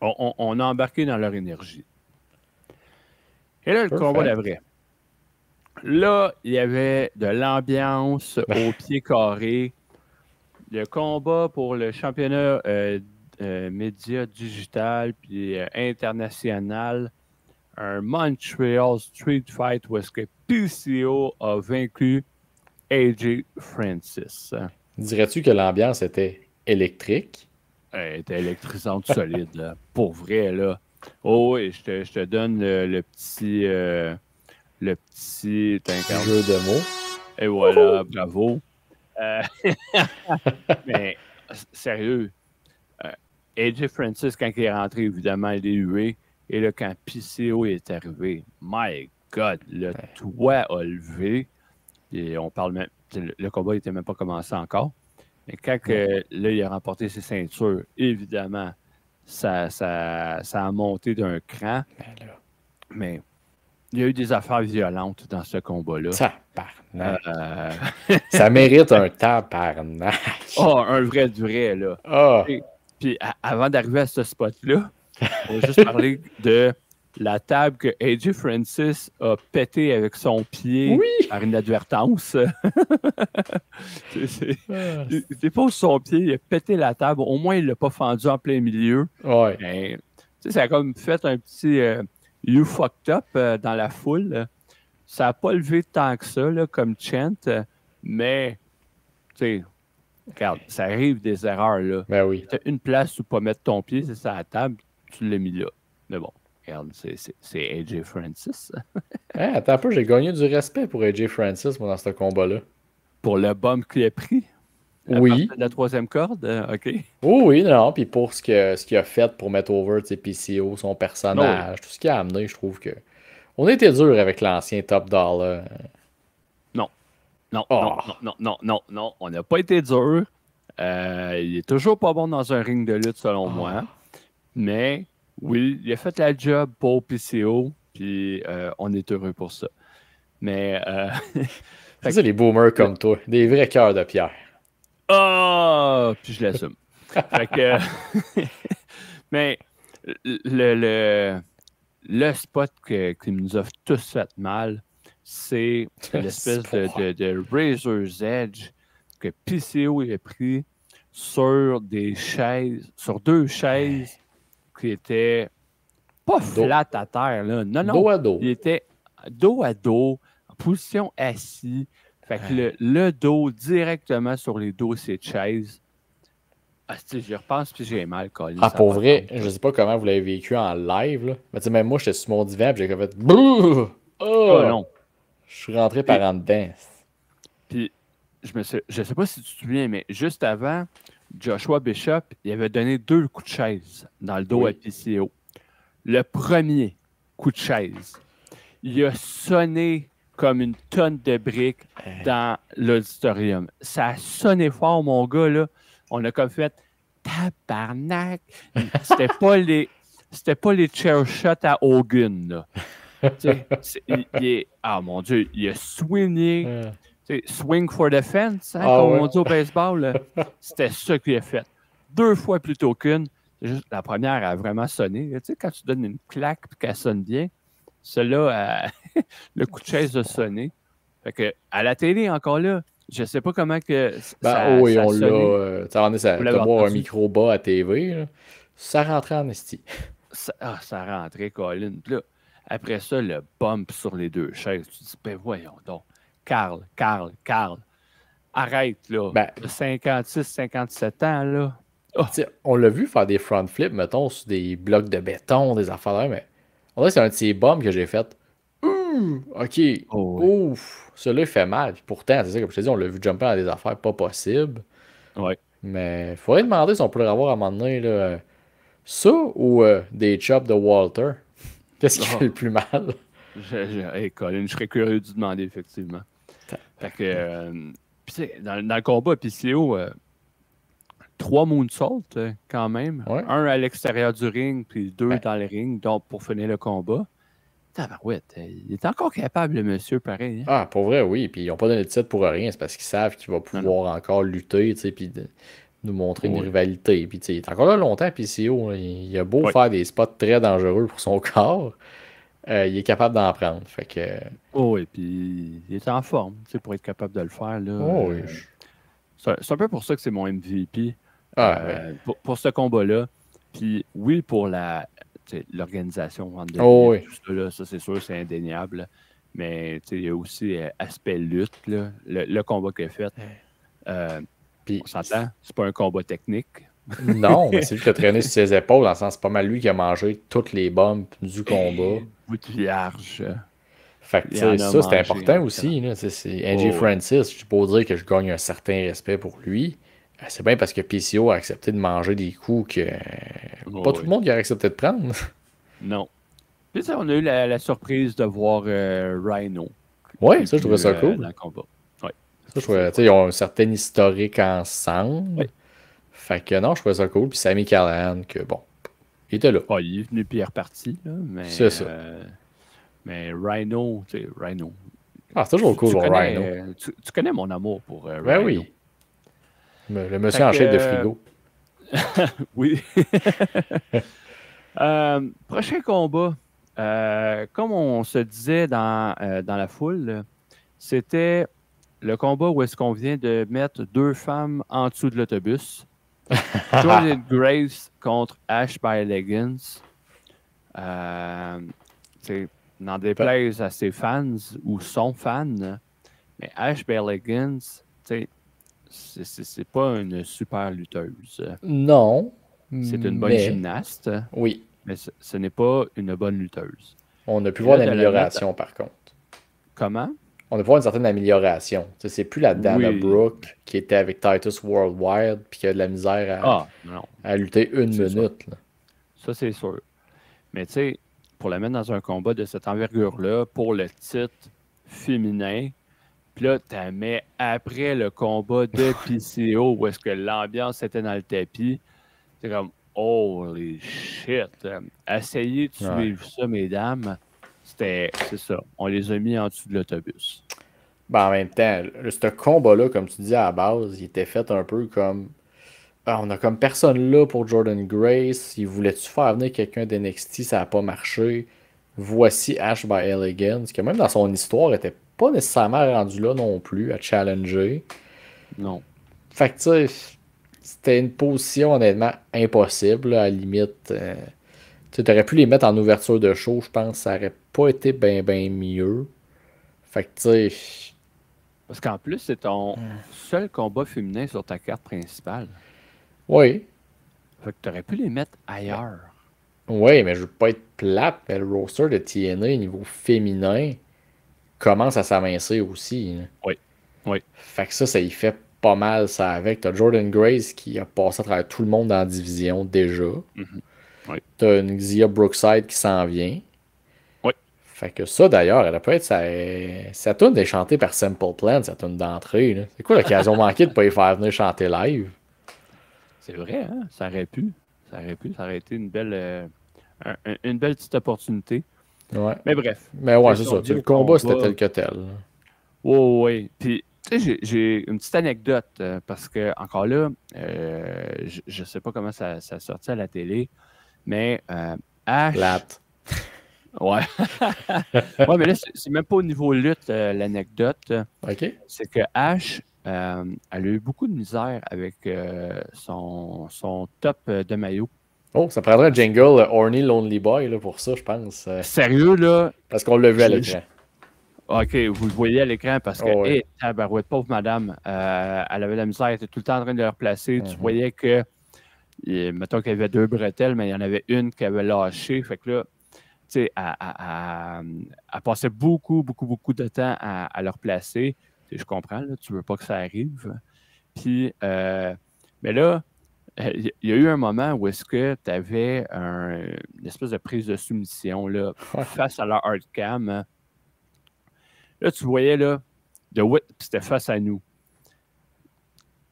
on a embarqué dans leur énergie. Et là, le combat de vrai. Là, il y avait de l'ambiance au pied carré. Le combat pour le championnat média digital puis international. Un Montreal Street Fight où est-ce que PCO a vaincu AJ Francis. Dirais-tu que l'ambiance était électrique? Elle était électrisante solide, là. Pour vrai, là. Oh oui, je te donne le petit jeu de mots. Et voilà, bravo. Mais sérieux, AJ Francis, quand il est rentré, évidemment, il est hué. Et là, quand PCO est arrivé, my God, le toit a levé. Et on parle même. Le combat n'était même pas commencé encore. Mais quand là, il a remporté ses ceintures, évidemment, ça a monté d'un cran. Mais il y a eu des affaires violentes dans ce combat-là. Tabarnak. Ça mérite un tabarnak. Oh, un vrai du vrai, là. Oh. Puis avant d'arriver à ce spot-là, on va juste parler de la table que AJ Francis a pété avec son pied par inadvertance. Il dépose son pied, il a pété la table. Au moins, il ne l'a pas fendu en plein milieu. Ouais. Mais, ça a comme fait un petit you fucked up dans la foule. Ça n'a pas levé tant que ça là, comme chant, mais regarde, ça arrive des erreurs. Là. Ben oui. Tu as une place où pas mettre ton pied, c'est ça à la table, tu l'as mis là. Mais bon, regarde, c'est AJ Francis. Attends un peu, j'ai gagné du respect pour AJ Francis moi, dans ce combat-là. Pour le bump qu'il a pris? Oui. La troisième corde? OK. Oui, non. Puis pour ce qu'il a fait pour mettre over PCO, son personnage, tout ce qu'il a amené, je trouve que. On était dur avec l'ancien Top Dollar. Non, on n'a pas été dur. Il est toujours pas bon dans un ring de lutte, selon moi. Mais oui, il a fait la job pour PCO, puis on est heureux pour ça. Mais. C'est les boomers comme toi, des vrais cœurs de pierre. Puis je l'assume. Fait que. Mais le spot qui nous a tous fait mal, c'est l'espèce de Razor's Edge que PCO a pris sur deux chaises qui étaient pas flat à terre. Là. Non, dos à dos. Il était dos à dos, en position assis. Fait que le dos directement sur les dossiers de chaises. J'y repense puis j'ai mal, Colin. Pour vrai, je sais pas comment vous l'avez vécu en live. Là. Mais même moi, j'étais sur mon divan et j'ai fait Bouh! Non. Je suis rentré par en dedans. Puis, je sais pas si tu te souviens, mais juste avant, Joshua Bishop, il avait donné 2 coups de chaise dans le dos à PCO. Le premier, coup de chaise. Il a sonné comme une tonne de briques dans l'auditorium. Ça a sonné fort, mon gars, là. On a comme fait tabarnak. C'était pas les chair shots à Hogan, là. Ah mon Dieu, il a swingé. Swing for the fence, hein, comme on dit au baseball. Là. C'était ça qu'il a fait. 2 fois plutôt qu'une. Juste, la première a vraiment sonné. Tu sais, quand tu donnes une claque et qu'elle sonne bien, celle-là, le coup de chaise a sonné. Fait que, à la télé, encore là, je ne sais pas comment que oui, ça on sonné. l'a. T'as un micro bas à TV. Là. Ça rentrait en esti. Ça rentrait, Colin. Puis là, après ça, le bump sur les 2 chaises. Tu te dis, ben voyons donc. Carl, arrête, là. 56, 57 ans, là. Oh. On l'a vu faire des front flips, mettons, sur des blocs de béton, des affaires là, mais on dirait que c'est un de ces bombes que j'ai fait. OK. Ouf. Celui-là, il fait mal. Puis pourtant, c'est ça, comme je te dis, on l'a vu jumper dans des affaires pas possibles. Ouais. Mais il faudrait demander si on peut le revoir à un moment donné, là. Ça ou des chops de Walter? Qu'est-ce qui fait le plus mal? Colin, je serais curieux de demander, effectivement. Fait que, dans le combat, PCO, 3 moonsaults, quand même. Ouais. 1 à l'extérieur du ring, puis 2 dans le ring, donc pour finir le combat. Tabarouette, il est encore capable, le monsieur, pareil. Hein? Ah, pour vrai, oui. Puis ils n'ont pas donné de titre pour rien. C'est parce qu'ils savent qu'il va pouvoir encore lutter, tu sais, puis nous montrer une rivalité. Puis, tu sais, il est encore là longtemps, PCO. Il a beau faire des spots très dangereux pour son corps. Il est capable d'en prendre. Fait que... oui, puis il est en forme, tu sais, pour être capable de le faire. Là, c'est un peu pour ça que c'est mon MVP pour ce combat-là. Puis oui, pour l'organisation, tout ça, là, ça c'est sûr, c'est indéniable. Mais il y a aussi aspect lutte, là, le combat qu'il a fait. Puis on s'entend, c'est pas un combat technique. Non, mais c'est lui qui a traîné sur ses épaules, dans le sens c'est pas mal lui qui a mangé toutes les bombes du combat. Bout de vierge. Fait que ça, c'est important aussi. C'est AJ Francis, je suis pas dire que je gagne un certain respect pour lui. C'est bien parce que PCO a accepté de manger des coups que pas tout le monde qui a accepté de prendre. Non. Puis on a eu la surprise de voir Rhino. Oui, ça, je trouvais ça cool. Dans le combat. Ouais. Ça, je trouvais, ils ont un certain historique ensemble. Oui. Fait que non, je trouvais ça cool. Puis Sami Callihan, que bon, il était là. Il est venu puis il est reparti. Là, mais, c'est ça. Mais Rhino, tu sais, Rhino. Ah, c'est toujours cool pour Rhino. Tu connais mon amour pour Rhino. Ben oui. Le monsieur en chef de frigo. Oui. Prochain combat. Comme on se disait dans la foule, c'était le combat où est-ce qu'on vient de mettre 2 femmes en dessous de l'autobus. Jordan Grace contre Ash by Leggins. N'en déplaise à ses fans ou son fan, mais Ash by Leggins, c'est pas une super lutteuse. Non. C'est une bonne gymnaste. Oui. Mais ce n'est pas une bonne lutteuse. On a pu voir l'amélioration, par contre. Comment? On a pu voir une certaine amélioration. C'est plus la Dana Brooke qui était avec Titus Worldwide puis qui a de la misère à lutter une minute. Là. Ça, c'est sûr. Mais tu sais, pour la mettre dans un combat de cette envergure-là, pour le titre féminin, puis là, tu la mets après le combat de PCO où est-ce que l'ambiance était dans le tapis. C'est comme, holy shit. Essayez de suivre ça, mesdames. C'est ça. On les a mis en dessous de l'autobus. En même temps, ce combat-là, comme tu dis à la base, il était fait un peu comme... on a comme personne là pour Jordan Grace. Il voulait-tu faire venir quelqu'un d'NXT? Ça n'a pas marché. Voici Ash by Elegance, qui même dans son histoire n'était pas nécessairement rendu là non plus à challenger. Non. Fait que tu sais, c'était une position honnêtement impossible. Là, à la limite, tu aurais pu les mettre en ouverture de show, je pense. Ça aurait pas été bien mieux. Fait que tu sais... Parce qu'en plus, c'est ton seul combat féminin sur ta carte principale. Oui. Fait que tu aurais pu les mettre ailleurs. Oui, mais je veux pas être plate, mais le roster de TNA niveau féminin commence à s'amincir aussi. Hein. Oui. Fait que ça y fait pas mal ça avec. T'as Jordan Grace qui a passé à travers tout le monde dans la division déjà. Oui. T'as une Xia Brookside qui s'en vient. Fait que ça, d'ailleurs, elle a peut être sa tune est chantée par Simple Plan, sa tune d'entrée. Là. C'est quoi l'occasion manquée de ne pas y faire venir chanter live? C'est vrai, hein? Ça aurait pu. Ça aurait été une belle, une belle petite opportunité. Ouais. Mais bref. Mais ouais, c'est ça. Le combat, c'était tel que tel. Oui, oui. Puis, tu sais, j'ai une petite anecdote, parce que, encore là, je ne sais pas comment ça sortait à la télé, mais Ash... Plate. Ouais. Ouais, mais là, c'est même pas au niveau lutte, l'anecdote. OK. C'est que Ash, elle a eu beaucoup de misère avec son top de maillot. Oh, ça prendrait un jingle Horny Lonely Boy là, pour ça, je pense. Sérieux, là? Parce qu'on l'a vu à l'écran. OK, vous le voyez à l'écran parce que, ouais. hé, tabarouette, pauvre madame, elle avait la misère, elle était tout le temps en train de le replacer. Tu voyais que, mettons qu'il y avait 2 bretelles, mais il y en avait une qui avait lâché. Fait que là, tu sais, elle passait beaucoup de temps à le replacer. Je comprends, là, tu veux pas que ça arrive. Puis, mais là, il y a eu un moment où est-ce que tu avais une espèce de prise de soumission là, face à leur hardcam. Là, tu voyais, là, c'était face à nous.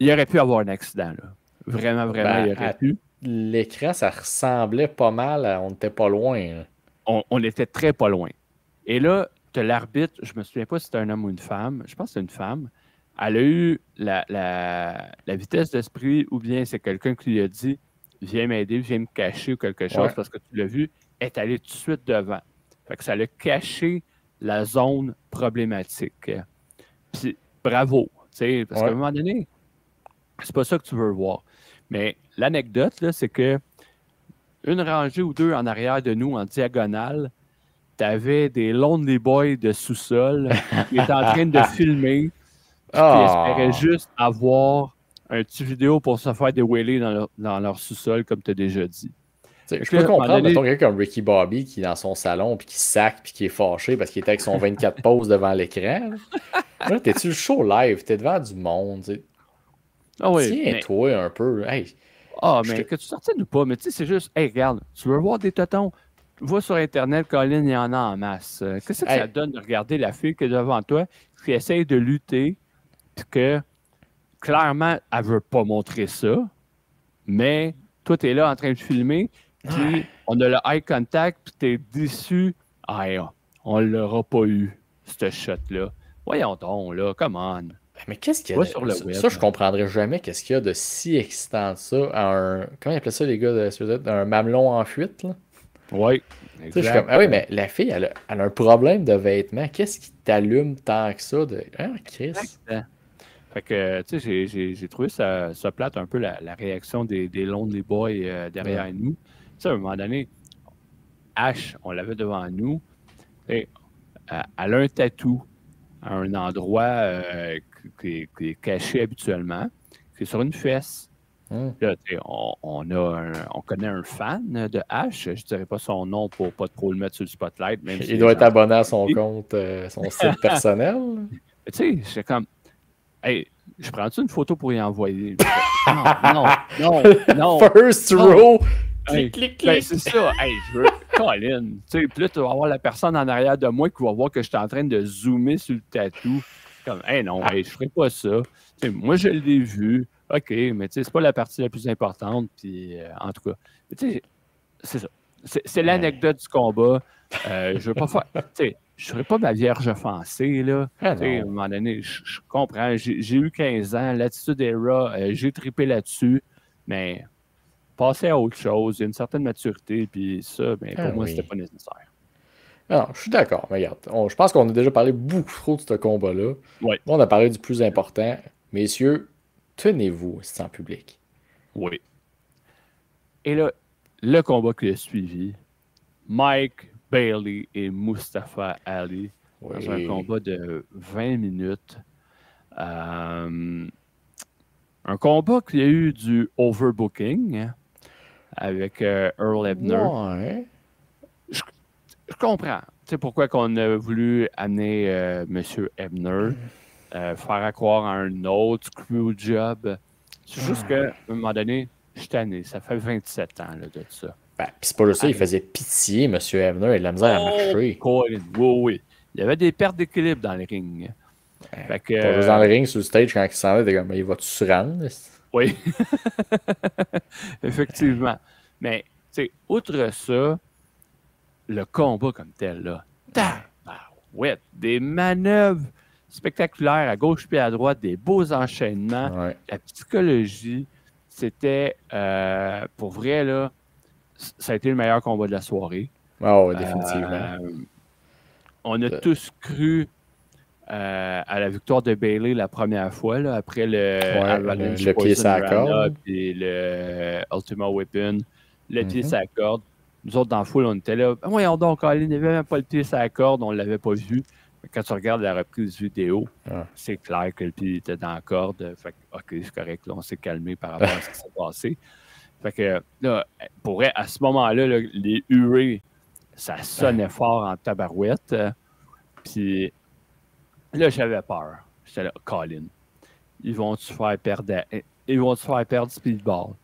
Il aurait pu avoir un accident, là. Vraiment, il aurait pu. L'écran, ça ressemblait pas mal on n'était pas loin. On était très pas loin. Et là, tu as l'arbitre, je me souviens pas si c'était un homme ou une femme, je pense que c'est une femme. Elle a eu la vitesse d'esprit ou bien c'est quelqu'un qui lui a dit « Viens m'aider, viens me cacher » ou quelque chose parce que tu l'as vu, elle est allée tout de suite devant. Fait que ça l'a caché la zone problématique. Puis bravo, parce qu'à un moment donné, c'est pas ça que tu veux voir. Mais l'anecdote, là, c'est que une rangée ou deux en arrière de nous, en diagonale, tu avais des Lonely Boys de sous-sol qui étaient en train de filmer. Puis ils espéraient juste avoir un petit vidéo pour se faire des wheelies dans leur sous-sol, comme tu as déjà dit. Je peux comprendre, mettons quelqu'un comme Ricky Bobby qui est dans son salon, puis qui sac, puis qui est fâché parce qu'il était avec son 24 poses devant l'écran. Là, t'es-tu le show live? T'es devant du monde. Tiens-toi un peu. Hey, mais que tu sortais ou pas, mais tu sais, c'est juste, hey, regarde, tu veux voir des totons? Va sur Internet, Colin, il y en a en masse. Qu'est-ce que ça donne de regarder la fille qui est devant toi, qui essaye de lutter, puis que clairement, elle veut pas montrer ça, mais toi, tu es là en train de filmer, puis on a le eye contact, puis tu es déçu. Ah, on l'aura pas eu, ce shot-là. Voyons donc, là, come on. Mais qu'est-ce qu'il y a sur le web, ça, je comprendrais jamais qu'est-ce qu'il y a de si excitant de ça à un... Comment ils appellent ça, les gars, un mamelon en fuite, là? Oui, exact. Ah oui, mais la fille, elle a un problème de vêtements. Qu'est-ce qui t'allume tant que ça de... Hein, Chris? Fait que, tu sais, j'ai trouvé ça plate un peu la réaction des Lonely Boys derrière nous. Tu sais, à un moment donné, Ash, on l'avait devant nous. Et, elle a un tatou à un endroit qui est caché habituellement, qui est sur une fesse. Là, on connaît un fan de Ash. Je dirais pas son nom pour pas trop le mettre sur le spotlight. Même il doit être abonné à son compte, son site personnel. Tu sais, c'est comme... Hey, je prends-tu une photo pour y envoyer? Non. First row! Clic. Ben, c'est ça. Hey, je veux... Colin. Tu sais, puis là, tu vas avoir la personne en arrière de moi qui va voir que je suis en train de zoomer sur le tatou. Comme, non, je ferai pas ça. T'sais, moi, je l'ai vu. OK, mais tu sais, c'est pas la partie la plus importante. Puis, en tout cas, tu sais, c'est ça. C'est l'anecdote du combat. Je veux pas faire... Tu sais, je serais pas ma vierge offensée, là. À un moment donné, je comprends. J'ai eu 15 ans. L'attitude era, j'ai trippé là-dessus. Mais passer à autre chose, il y a une certaine maturité. Puis ça, pour moi, c'était pas nécessaire. Non, je suis d'accord. Mais regarde, je pense qu'on a déjà parlé beaucoup trop de ce combat-là. Oui. On a parlé du plus important. Messieurs, tenez-vous, c'est en public. Oui. Et là, le combat qui a suivi, Mike Bailey et Mustafa Ali dans un combat de 20 minutes. Un combat qui a eu du overbooking avec Earl Hebner. Ouais. Je comprends. Tu sais pourquoi qu'on a voulu amener M. Hebner, faire croire à un autre screw job. C'est juste qu'à un moment donné, je suis tanné. Ça fait 27 ans là, de ça. Ben, puis c'est pas juste ça, il faisait pitié, M. Hebner, il a de la misère à marcher. Colin, oui. Il y avait des pertes d'équilibre dans le ring. Fait que, pas juste dans le ring, sur le stage, quand il s'en va, t'es comme, il va-tu se rendre? Oui. Effectivement. Mais, tu sais, outre ça, le combat comme tel, là, ouais, des manœuvres spectaculaires à gauche puis à droite, des beaux enchaînements, la psychologie, c'était, pour vrai, là, ça a été le meilleur combat de la soirée. Oh, définitivement. On a tous cru à la victoire de Bayley la première fois, là, après le pied sur la corde. Puis le Ultima Weapon, le pied sur la corde. Nous autres, dans la foule, on était là. Voyons donc, Colin, il n'y avait même pas le pied sur la corde, on ne l'avait pas vu. Mais quand tu regardes la reprise vidéo, c'est clair que le pied était dans la corde. Fait que, OK, c'est correct, là, on s'est calmé par rapport à ce qui s'est passé. Fait que, là, pour vrai, à ce moment-là, là, les hurées, ça sonnait fort en tabarouette. Puis là, j'avais peur. J'étais là, Colin, ils vont-tu faire perdre Speedball?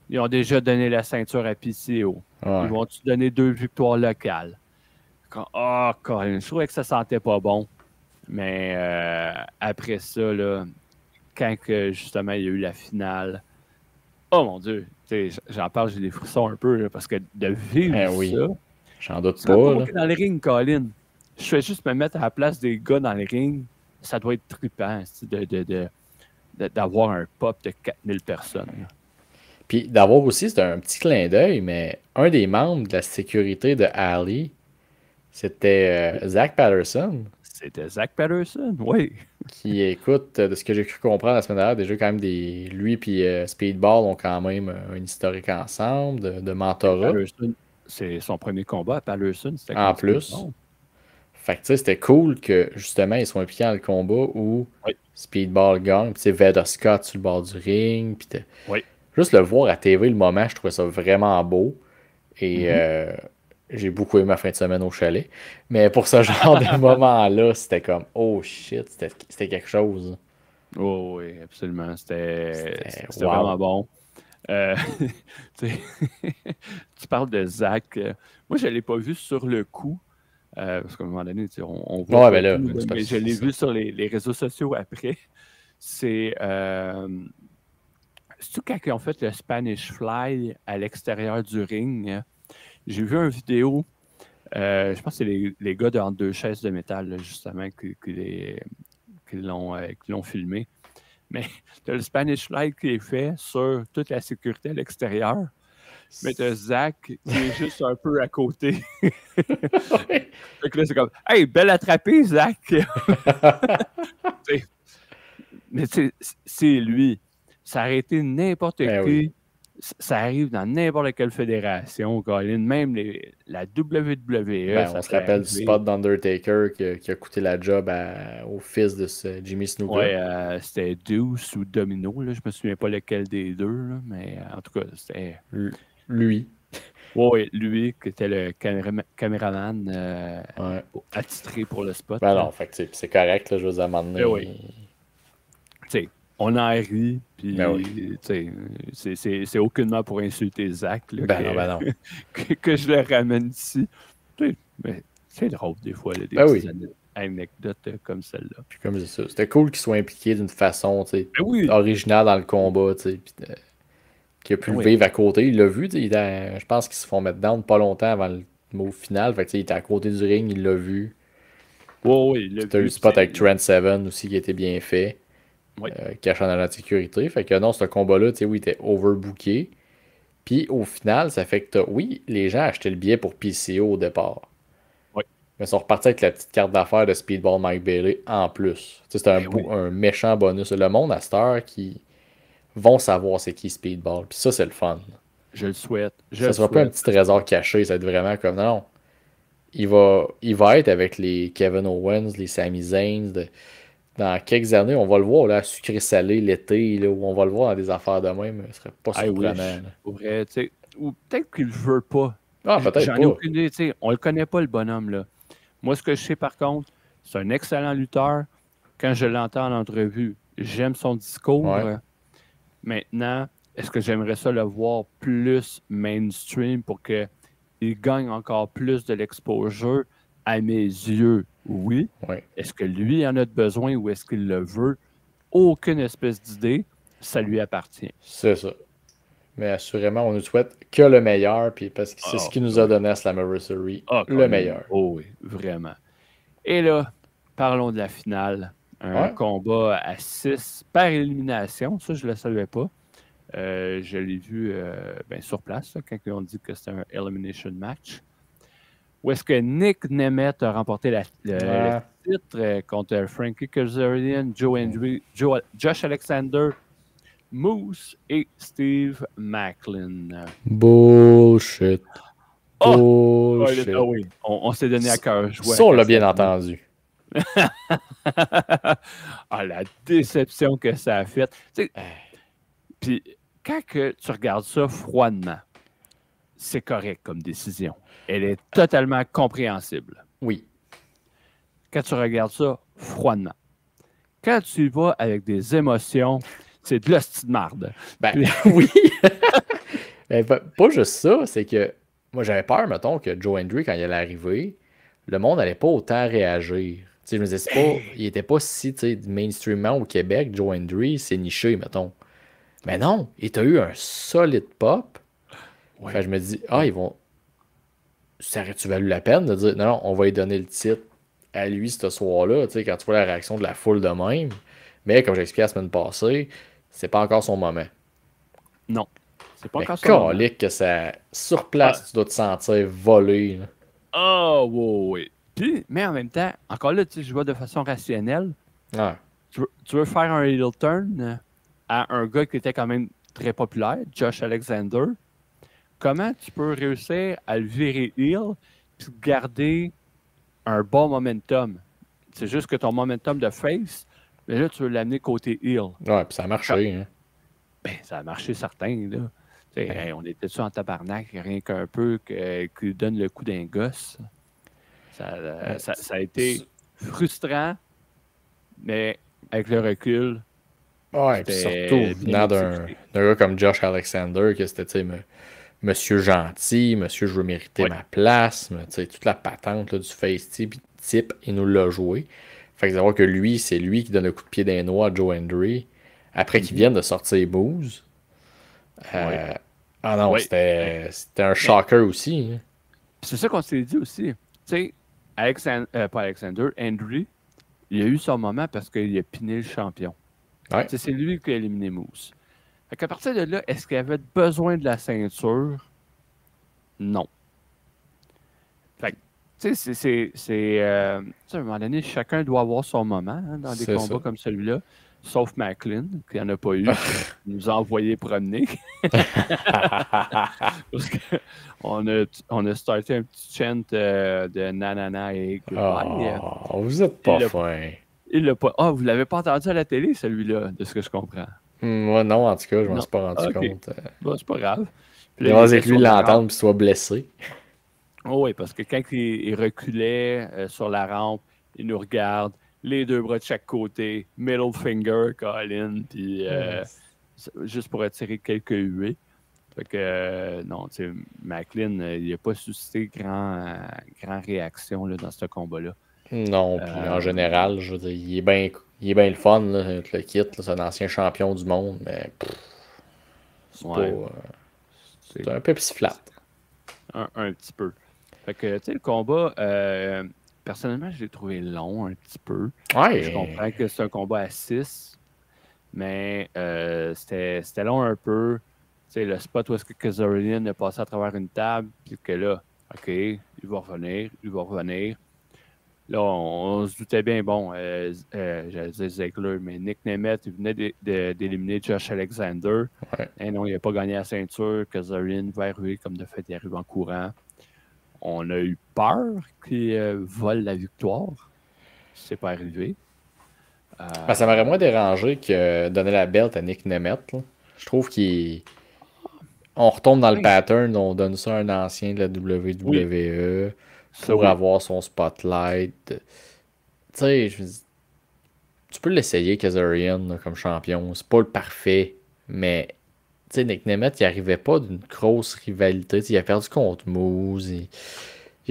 Ils ont déjà donné la ceinture à PCO. Ils vont-tu donner 2 victoires locales? Colin, je trouvais que ça sentait pas bon. Mais après ça, là, quand justement il y a eu la finale, oh mon Dieu, j'en parle, j'ai des frissons un peu, là, parce que de vivre ça, j'en doute pas. Dans le ring, Colin, je fais juste me mettre à la place des gars dans le ring, ça doit être trippant d'avoir un pop de 4000 personnes. Là. Puis d'avoir aussi, c'est un petit clin d'œil, mais un des membres de la sécurité de Ali, c'était Zach Patterson. C'était Zach Patterson, oui. Qui, écoute, de ce que j'ai cru comprendre la semaine dernière, déjà quand même lui et Speedball ont quand même un historique ensemble de mentorat. C'est son premier combat à Patterson. En plus. Fait que tu sais, c'était cool que justement ils soient impliqués dans le combat où Speedball gagne. Puis Veda Scott sur le bord du ring. Puis juste le voir à TV le moment, je trouvais ça vraiment beau. Et j'ai beaucoup aimé ma fin de semaine au chalet. Mais pour ce genre de moment-là, c'était comme oh shit, c'était quelque chose. Oh, oui, absolument. C'était vraiment bon. Tu parles de Zach. Moi, je ne l'ai pas vu sur le coup. Parce qu'à un moment donné, on voit. Mais je l'ai vu sur les réseaux sociaux après. C'est quand ils ont fait le Spanish Fly à l'extérieur du ring. J'ai vu une vidéo. Je pense que c'est les gars de Entre deux chaises de métal, là, justement, qui l'ont filmé. Mais tu as le Spanish Fly qui est fait sur toute la sécurité à l'extérieur. Mais tu as Zach qui est juste un peu à côté. Donc là, c'est comme hey, belle attrapée, Zach! Mais c'est lui. Ça aurait été n'importe qui. Oui. Ça arrive dans n'importe quelle fédération, Colin, même la WWE. On se rappelle du spot d'Undertaker qui a coûté la job au fils de Jimmy Snuka. Ouais, c'était Deuce ou Domino, là, je me souviens pas lequel des deux, là, mais en tout cas, c'était... Lui. Oui, lui, qui était le caméraman attitré pour le spot. Non, fait que c'est correct, là, je vous ai amené. On en rit, puis c'est aucunement pour insulter Zach là, que je le ramène ici. Mais c'est drôle des fois, là, des petites anecdotes comme celle-là. Puis comme ça, c'était cool qu'il soit impliqué d'une façon originale dans le combat, qu'il a pu le vivre à côté. Il l'a vu, je pense qu'ils se font mettre down pas longtemps avant le mot final. Fait que, il était à côté du ring, il l'a vu. Il l'a vu. T'as eu le spot avec Trent Seven aussi qui était bien fait. Cachant dans la sécurité. Fait que non, ce combat-là, il était overbooké. Puis au final, ça fait que les gens achetaient le billet pour PCO au départ. Mais ils sont repartis avec la petite carte d'affaires de Speedball Mike Bailey en plus. C'était un méchant bonus. Le monde à cette heure qui vont savoir c'est qui Speedball. Puis ça, c'est le fun. Je le souhaite. Ça sera pas un petit trésor caché. Ça va être vraiment comme non. Il va être avec les Kevin Owens, les Sami Zayn. Dans quelques années, on va le voir là, sucré-salé l'été, où on va le voir dans des affaires de même. Ce serait pas surprenant. Ou peut-être qu'il ne veut pas. Peut-être J'en ai aucune idée. On le connaît pas, le bonhomme. Là. Moi, ce que je sais par contre, c'est un excellent lutteur. Quand je l'entends en entrevue, j'aime son discours. Maintenant, est-ce que j'aimerais ça le voir plus mainstream pour qu'il gagne encore plus de l'exposure? À mes yeux, oui. Ouais. Est-ce que lui en a besoin ou est-ce qu'il le veut? Aucune espèce d'idée. Ça lui appartient. C'est ça. Mais assurément, on nous souhaite que le meilleur, puis parce que c'est ce qu'il nous a donné à Slammiversary, le meilleur. Oh oui, vraiment. Et là, parlons de la finale. Un combat à 6 par élimination. Ça, je ne le savais pas. Je l'ai vu sur place, là, quand ils ont dit que c'était un elimination match. Où est-ce que Nick Nemeth a remporté le titre contre Frankie Kazarian, Josh Alexander, Moose et Steve Macklin. Bullshit. Bullshit. Oui. On s'est donné à cœur joie. Ça, on l'a bien entendu. La déception que ça a fait. Puis, quand que tu regardes ça froidement, c'est correct comme décision. Elle est totalement compréhensible. Oui. Quand tu regardes ça froidement. Quand tu y vas avec des émotions, c'est de l'hostie de marde. Oui. Mais pas juste ça, c'est que moi, j'avais peur, mettons, que Joe Hendry, quand il allait arriver, le monde n'allait pas autant réagir. Je me disais, il n'était pas si mainstreamment au Québec, Joe Hendry, c'est niché, mettons. Mais non, il t'a eu un solide pop. Ouais. Fait, je me dis, ils vont. Ça aurait-tu valu la peine de dire, non, on va lui donner le titre à lui ce soir-là, quand tu vois la réaction de la foule de même. Mais comme j'ai expliqué la semaine passée, c'est pas encore son moment. Non. C'est pas encore son moment. Que ça, sur place, tu dois te sentir volé. Oui. Puis, mais en même temps, encore là, je vois de façon rationnelle. Ouais. Tu veux faire un heel turn à un gars qui était quand même très populaire, Josh Alexander. Comment tu peux réussir à le virer heel et garder un bon momentum? C'est juste que ton momentum de face, mais là, tu veux l'amener côté heel. Ouais, puis ça a marché. Hein. Ça a marché certain, là. On était-tu en tabarnak, rien qu'un peu qui donne le coup d'un gosse? Ça a été frustrant, mais avec le recul. Ouais, puis surtout venant d'un gars comme Josh Alexander, que c'était, Monsieur gentil, monsieur, je veux mériter ma place, toute la patente là, du face type, il nous l'a joué. Fait que savoir que lui, c'est lui qui donne le coup de pied d'un noix à Joe Hendry, après qu'il vienne de sortir Booze. C'était un shocker aussi. Hein. C'est ça qu'on s'est dit aussi. Tu sais, pas Alexander, Hendry, il a eu son moment parce qu'il a piné le champion. Ouais. C'est lui qui a éliminé Moose. Fait qu'à partir de là, est-ce qu'il avait besoin de la ceinture? Non. Fait que, tu sais, à un moment donné, chacun doit avoir son moment dans des combats comme celui-là. Sauf Macklin, qui n'en a pas eu, qui nous a envoyé promener. Parce qu'on a starté un petit chant de nanana et goodbye. Vous êtes pas fin. Il l'a pas. Vous l'avez pas entendu à la télé, celui-là, de ce que je comprends. Moi, non, en tout cas, je m'en suis pas rendu compte. Bon, c'est pas grave. Il va que lui l'entendre puis soit blessé. Oui, parce que quand il reculait sur la rampe, il nous regarde, les deux bras de chaque côté, middle finger, Colin, puis juste pour attirer quelques huées. Fait que, non, tu sais, Macklin, il n'a pas suscité grand réaction là, dans ce combat-là. Non, puis en général, je veux dire, il est bien le fun, là, avec le kit. C'est un ancien champion du monde, mais c'est pas... c'est un peu flat. Un petit peu. Fait que, tu sais, le combat, personnellement, je l'ai trouvé long un petit peu. Ouais. Je comprends que c'est un combat à 6, mais c'était long un peu. Tu sais, le spot où est-ce que Kazarian est passé à travers une table, puis que là, OK, il va revenir. Là, on se doutait bien, j'allais dire Ziggler, mais Nick Nemeth, il venait d'éliminer Josh Alexander. Ouais. Et non, il n'a pas gagné la ceinture. Kazarian va arriver, comme de fait, il arrive en courant. On a eu peur qu'il vole la victoire. C'est pas arrivé. Ça m'aurait moins dérangé que donner la belt à Nick Nemeth. Là. Je trouve qu'on retombe dans le pattern, on donne ça à un ancien de la WWE. Pour avoir son spotlight. Tu sais, tu peux l'essayer, Kazarian, comme champion. C'est pas le parfait, mais sais, Nick Nemeth, il arrivait pas d'une grosse rivalité. T'sais, il a perdu contre Moose. Il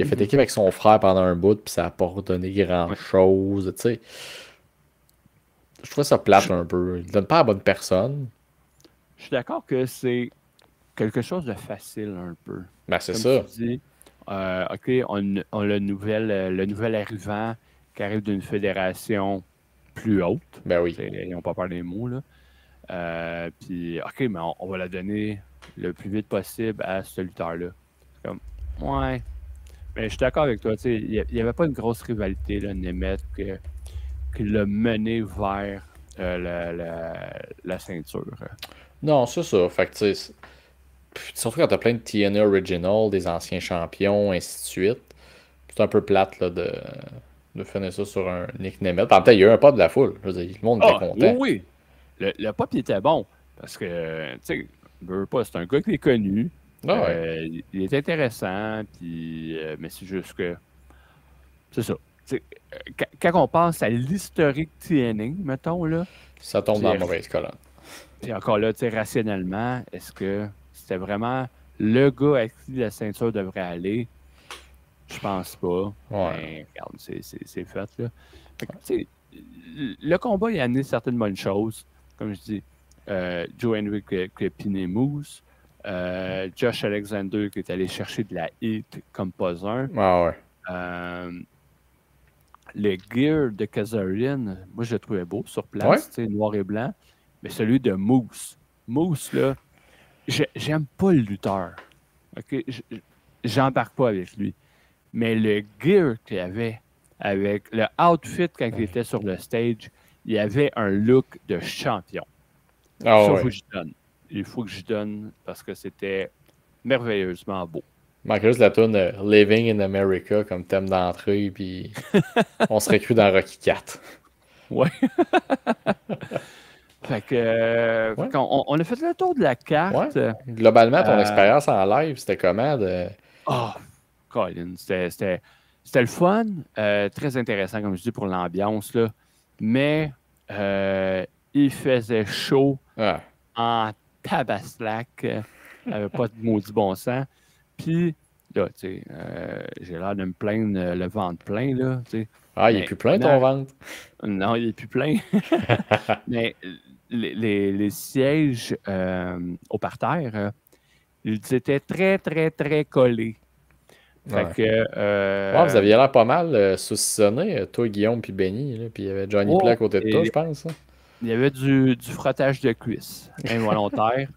a fait équipe avec son frère pendant un bout, puis ça n'a pas redonné grand-chose. Tu sais. Je trouve ça plate un peu. Il donne pas à la bonne personne. Je suis d'accord que c'est quelque chose de facile un peu. Ben, c'est Comme ça. tu dis, OK, on a le nouvel arrivant qui arrive d'une fédération plus haute. Ben oui. Ils n'ont pas peur des mots, là. Puis, OK, mais on va la donner le plus vite possible à ce lutteur-là. C'est comme, ouais. Mais je suis d'accord avec toi. Il n'y avait pas une grosse rivalité, là, Nemeth, qui l'a mené vers la ceinture. Non, c'est ça. Fait que, tu sais, surtout quand t'as plein de TNA Original, des anciens champions, ainsi de suite. C'est un peu plate là, de finir ça sur un Nick Nemeth. En même temps, il y a eu un pas de la foule. Je veux dire, le monde était content. Oui. Le pop il était bon. Parce que, tu sais, c'est un gars qui est connu. Il est intéressant. Puis, mais c'est juste que. C'est ça. Quand on pense à l'historique TNA, mettons, là. Ça tombe dans la mauvaise colonne. Et encore là, tu sais, rationnellement, est-ce que c'était vraiment le gars à qui la ceinture devrait aller? Je pense pas. Mais regarde, c'est fait, là. Fait que, le combat, il a amené certaines bonnes choses. Comme je dis, Joe Henry qui a piné Moose. Josh Alexander qui est allé chercher de la hit comme pas un. Le gear de Kazarian, moi, je le trouvais beau sur place, noir et blanc. Mais celui de Moose. Moose, là, j'aime pas le lutteur. OK? J'embarque pas avec lui. Mais le gear qu'il avait, avec le outfit quand il était sur le stage, il avait un look de champion. Il faut que je donne parce que c'était merveilleusement beau. Il manque juste la tune Living in America comme thème d'entrée, puis on serait cru dans Rocky 4. Ouais. Fait que, on a fait le tour de la carte. Ouais. Globalement, ton expérience en live, c'était comment? Colin, c'était le fun. Très intéressant, comme je dis, pour l'ambiance. Là. Mais il faisait chaud en tabaslac. Il n'y avait pas de maudit bon sens. Puis, là, tu sais, j'ai l'air de me plaindre le ventre plein, là. T'sais. Il n'est plus plein, ton ventre? Non, il n'est plus plein. Mais les sièges au parterre, ils étaient très, très, très collés. Fait que... vous aviez l'air pas mal saucissonné, toi, Guillaume, puis Benny. Puis il y avait Johnny Play à côté de toi, je pense. Hein? Il y avait du frottage de cuisses, involontaire.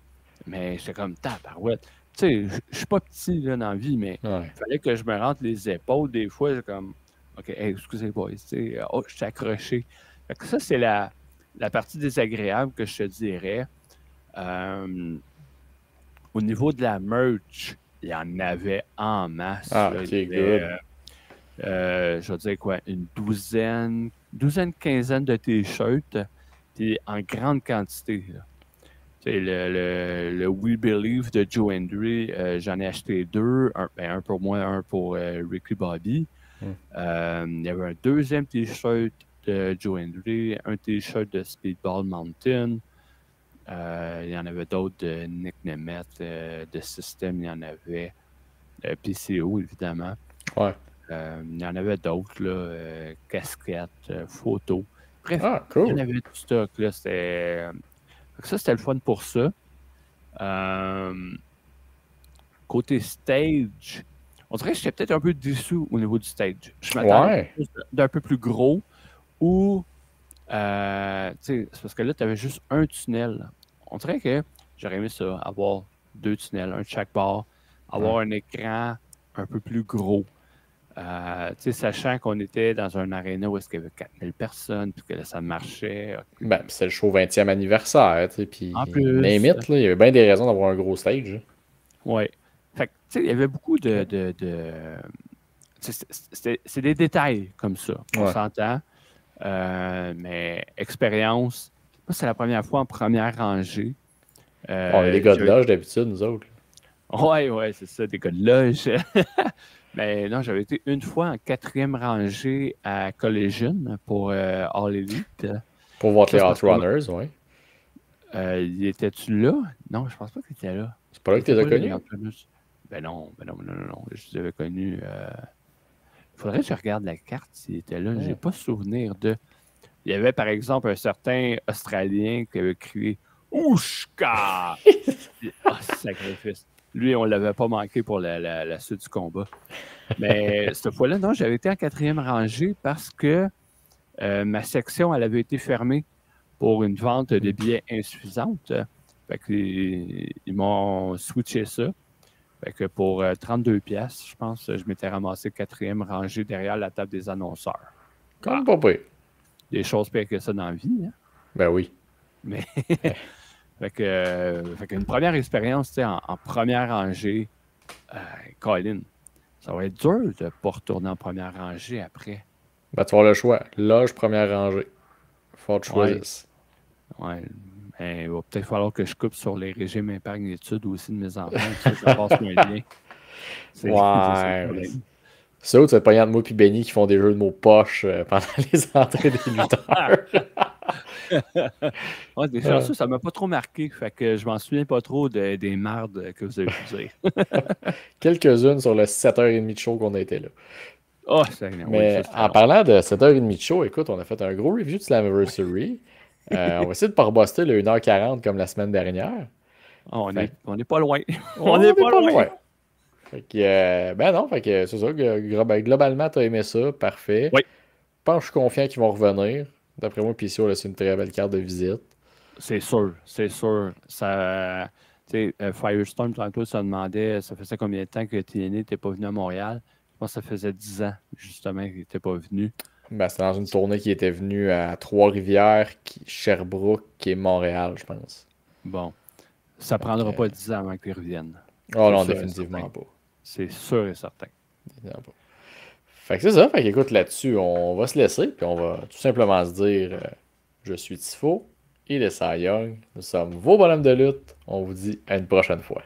Mais j'étais comme, tabarouette. Tu sais, je suis pas petit là, dans la vie, mais il fallait que je me rentre les épaules. Des fois, j'ai comme, OK, hey, excusez boys, je suis accroché. Fait que ça, c'est la partie désagréable que je te dirais. Au niveau de la merch, il y en avait en masse. Good. Je veux dire quoi, une douzaine, quinzaine de t-shirts, puis en grande quantité. Là. Le We Believe de Joe Hendry, j'en ai acheté 2, un pour moi, un pour Ricky Bobby. Il y avait un deuxième t-shirt de Joe Hendry, un t-shirt de Speedball Mountain. Il y en avait d'autres de Nick Nemeth, de System, il y en avait. PCO, évidemment. Il y en avait d'autres, là, casquettes, photos. Bref, cool. il y en avait du stock. Là, ça, c'était le fun pour ça. Côté stage, on dirait que j'étais peut-être un peu déçu au niveau du stage. Je m'attendais d'un peu plus gros ou, c'est parce que là, tu avais juste un tunnel. On dirait que j'aurais aimé ça, avoir 2 tunnels, un de chaque bord, avoir un écran un peu plus gros. Sachant qu'on était dans un aréna où il y avait 4000 personnes, puis que là, ça marchait. Ben, c'est le show 20e anniversaire, puis en plus, limite, il y avait bien des raisons d'avoir un gros stage. Oui. Fait que, il y avait beaucoup de c'est des détails comme ça, on s'entend. Mais expérience, moi, c'est la première fois en première rangée. On est des gars de loge d'habitude, nous autres. Oui, c'est ça, des gars de loge. Mais non, j'avais été une fois en 4e rangée à Collision pour All Elite. Pour voir les Hot Runners, oui. Il était-tu là? Non, je pense pas qu'il était là. C'est pas là que tu les as C'était pas connus? là, Ben non, non. Je les avais connus. Il faudrait que je regarde la carte s'il était là. J'ai pas souvenir de. Il y avait par exemple un certain Australien qui avait crié Oushka! Sacrifice. Lui, on ne l'avait pas manqué pour la suite du combat. Mais cette fois-là, non, j'avais été en 4e rangée parce que ma section, elle avait été fermée pour une vente de billets insuffisante. Fait que, ils m'ont switché ça. Fait que pour 32 pièces, je pense, je m'étais ramassé 4e rangée derrière la table des annonceurs. Comme pas pire. Des choses pires que ça dans la vie. Hein? Ben oui. Mais fait qu'une première expérience en première rangée, Colin, ça va être dur de ne pas retourner en première rangée après. Ben, tu vas avoir le choix. Loge, première rangée. Faut que tu choisisses. Ouais. Il va peut-être falloir que je coupe sur les régimes épargne-études aussi de mes enfants. Ça passe mon lien. Ouais. C'est où tu vas te pogner entre moi et Benny qui font des jeux de mots poches pendant les entrées des lutteurs. Ouais, des chansons, ça m'a pas trop marqué. Fait que je m'en souviens pas trop des mardes que vous avez pu dire. Quelques-unes sur le 7h30 de show qu'on a été là. Oh, mais en parlant de 7h30 de show, écoute, on a fait un gros review de Slammiversary. On va essayer de ne pas rebuster le 1h40 comme la semaine dernière. On n'est pas loin. On n'est pas loin. Fait que, ben non, fait que c'est ça. Globalement, tu as aimé ça. Parfait. Oui. Je pense que je suis confiant qu'ils vont revenir. D'après moi, PCO a laissé une très belle carte de visite. C'est sûr. Ça, Firestorm, tantôt, ça demandait, ça faisait combien de temps que TNA n'était pas venu à Montréal? Je pense que ça faisait 10 ans, justement, qu'il n'était pas venu. Ben, c'est dans une tournée qui était venue à Trois-Rivières, Sherbrooke et Montréal, je pense. Bon. Ça ne prendra pas 10 ans avant qu'ils reviennent. Oh non, définitivement pas. C'est sûr et certain. Définitivement pas. Fait que c'est ça. Fait qu'écoute, là-dessus, on va se laisser, puis on va tout simplement se dire je suis Tifo, il est Cy Young, nous sommes vos bonhommes de lutte. On vous dit à une prochaine fois.